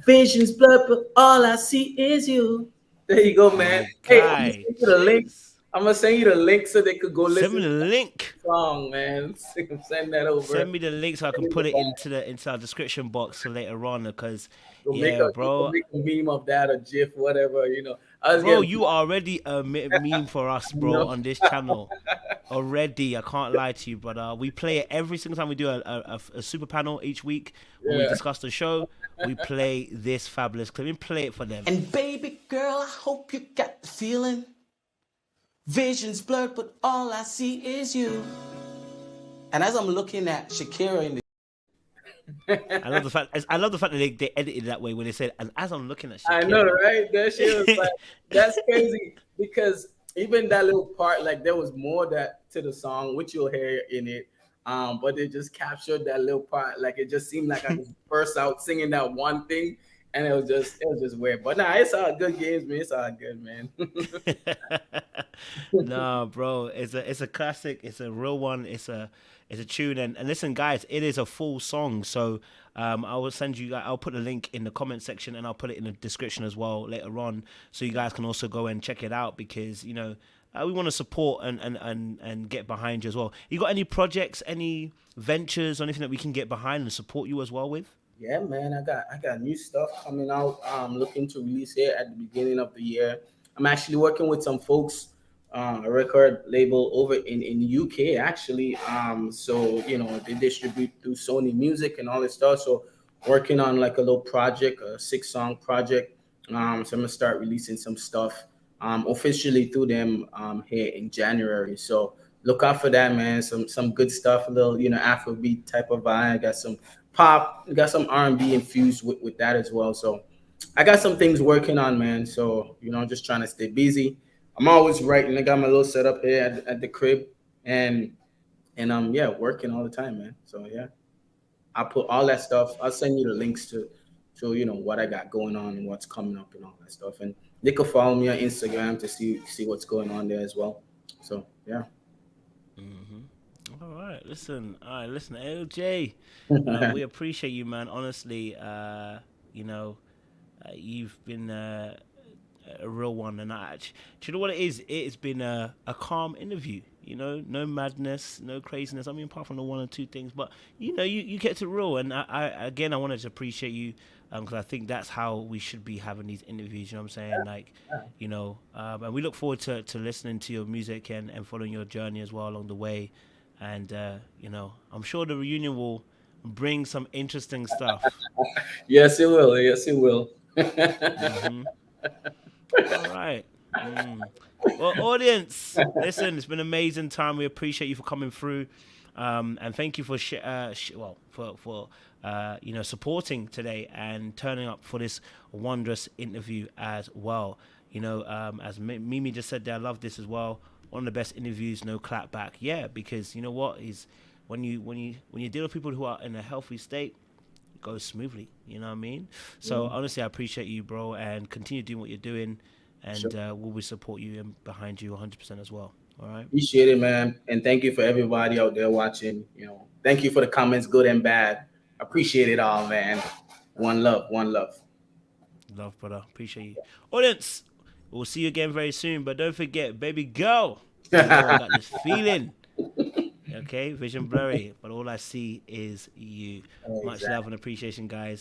Vision's blurred, but all I see is you. There you go, man. my Hey, I'm gonna guy. send you the link. Jeez. I'm gonna send you the link so they could go Send me listen the to link. the song, man. Send that over. Send me the link so I can In the put it bag. into our description box for later on, because, Go make yeah, a you bro. can make a meme of that or GIF, whatever. I was Bro, getting, you are already a meme for us, you bro, know, on this channel. Already, I can't lie to you, brother. We play it every single time we do a super panel each week when we yeah. discuss the show. We play this fabulous clip. We play it for them. And baby girl, I hope you got the feeling. Vision's blurred, but all I see is you. And as I'm looking at Shakira in the I love the fact that they edited it that way when they said, "And as I'm looking at I know, Shakira." right? That shit was like that's crazy because even that little part, like there was more that to the song, which you'll hear in it. But they just captured that little part. Like it just seemed like I just burst out singing that one thing, and it was just weird. But nah, it's all good games, man. It's all good, man. No, bro, it's a classic. It's a real one. It's a tune. And listen, guys, it is a full song. So I will send you. I'll put a link in the comment section, and I'll put it in the description as well later on, so you guys can also go and check it out, because we want to support and get behind you as well. You got any projects, any ventures, or anything that we can get behind and support you as well with? Yeah, man, I got new stuff coming out. Looking to release it at the beginning of the year. I'm actually working with some folks, a record label over in the UK actually. So they distribute through Sony Music and all this stuff. So working on like a little project, a 6-song project. So I'm gonna start releasing some stuff officially through them here in January. So look out for that, man. Some good stuff, a little Afrobeat type of vibe. Got some pop, got some R&B infused with that as well. So I got some things working on, man. So just trying to stay busy. I'm always writing. I got my little setup here at the crib, and yeah, working all the time, man. So yeah, I'll put all that stuff. I'll send you the links to what I got going on and what's coming up and all that stuff. And they could follow me on Instagram to see what's going on there as well. So yeah. All right, listen. All right, listen, LJ. We appreciate you, man. Honestly, you've been a real one, and do you know what it is? It's been a calm interview. No madness, no craziness. I mean, apart from the one or two things, but you get to real, and I wanted to appreciate you, because I think that's how we should be having these interviews. You know what I'm saying? Like, and we look forward to listening to your music and following your journey as well along the way, and I'm sure the reunion will bring some interesting stuff. Yes, it will. Yes, it will. Hmm. All right. Mm. Well, audience, listen, it's been an amazing time. We appreciate you for coming through, and thank you for supporting today and turning up for this wondrous interview as well. As Mimi just said there, I love this as well. one of the best interviews, no clap back. Yeah, because you know what is when you deal with people who are in a healthy state, it goes smoothly. You know what I mean? So honestly, I appreciate you, bro, and continue doing what you're doing, and Sure. we'll support you and behind you 100% as well. All right. Appreciate it, man. And thank you for everybody out there watching. Thank you for the comments, good and bad. Appreciate it all, man. One love, one love. Love, brother. Appreciate you. Audience, we'll see you again very soon. But don't forget, baby girl, you know I got this feeling. Okay, vision blurry, but all I see is you. Much love and appreciation, guys.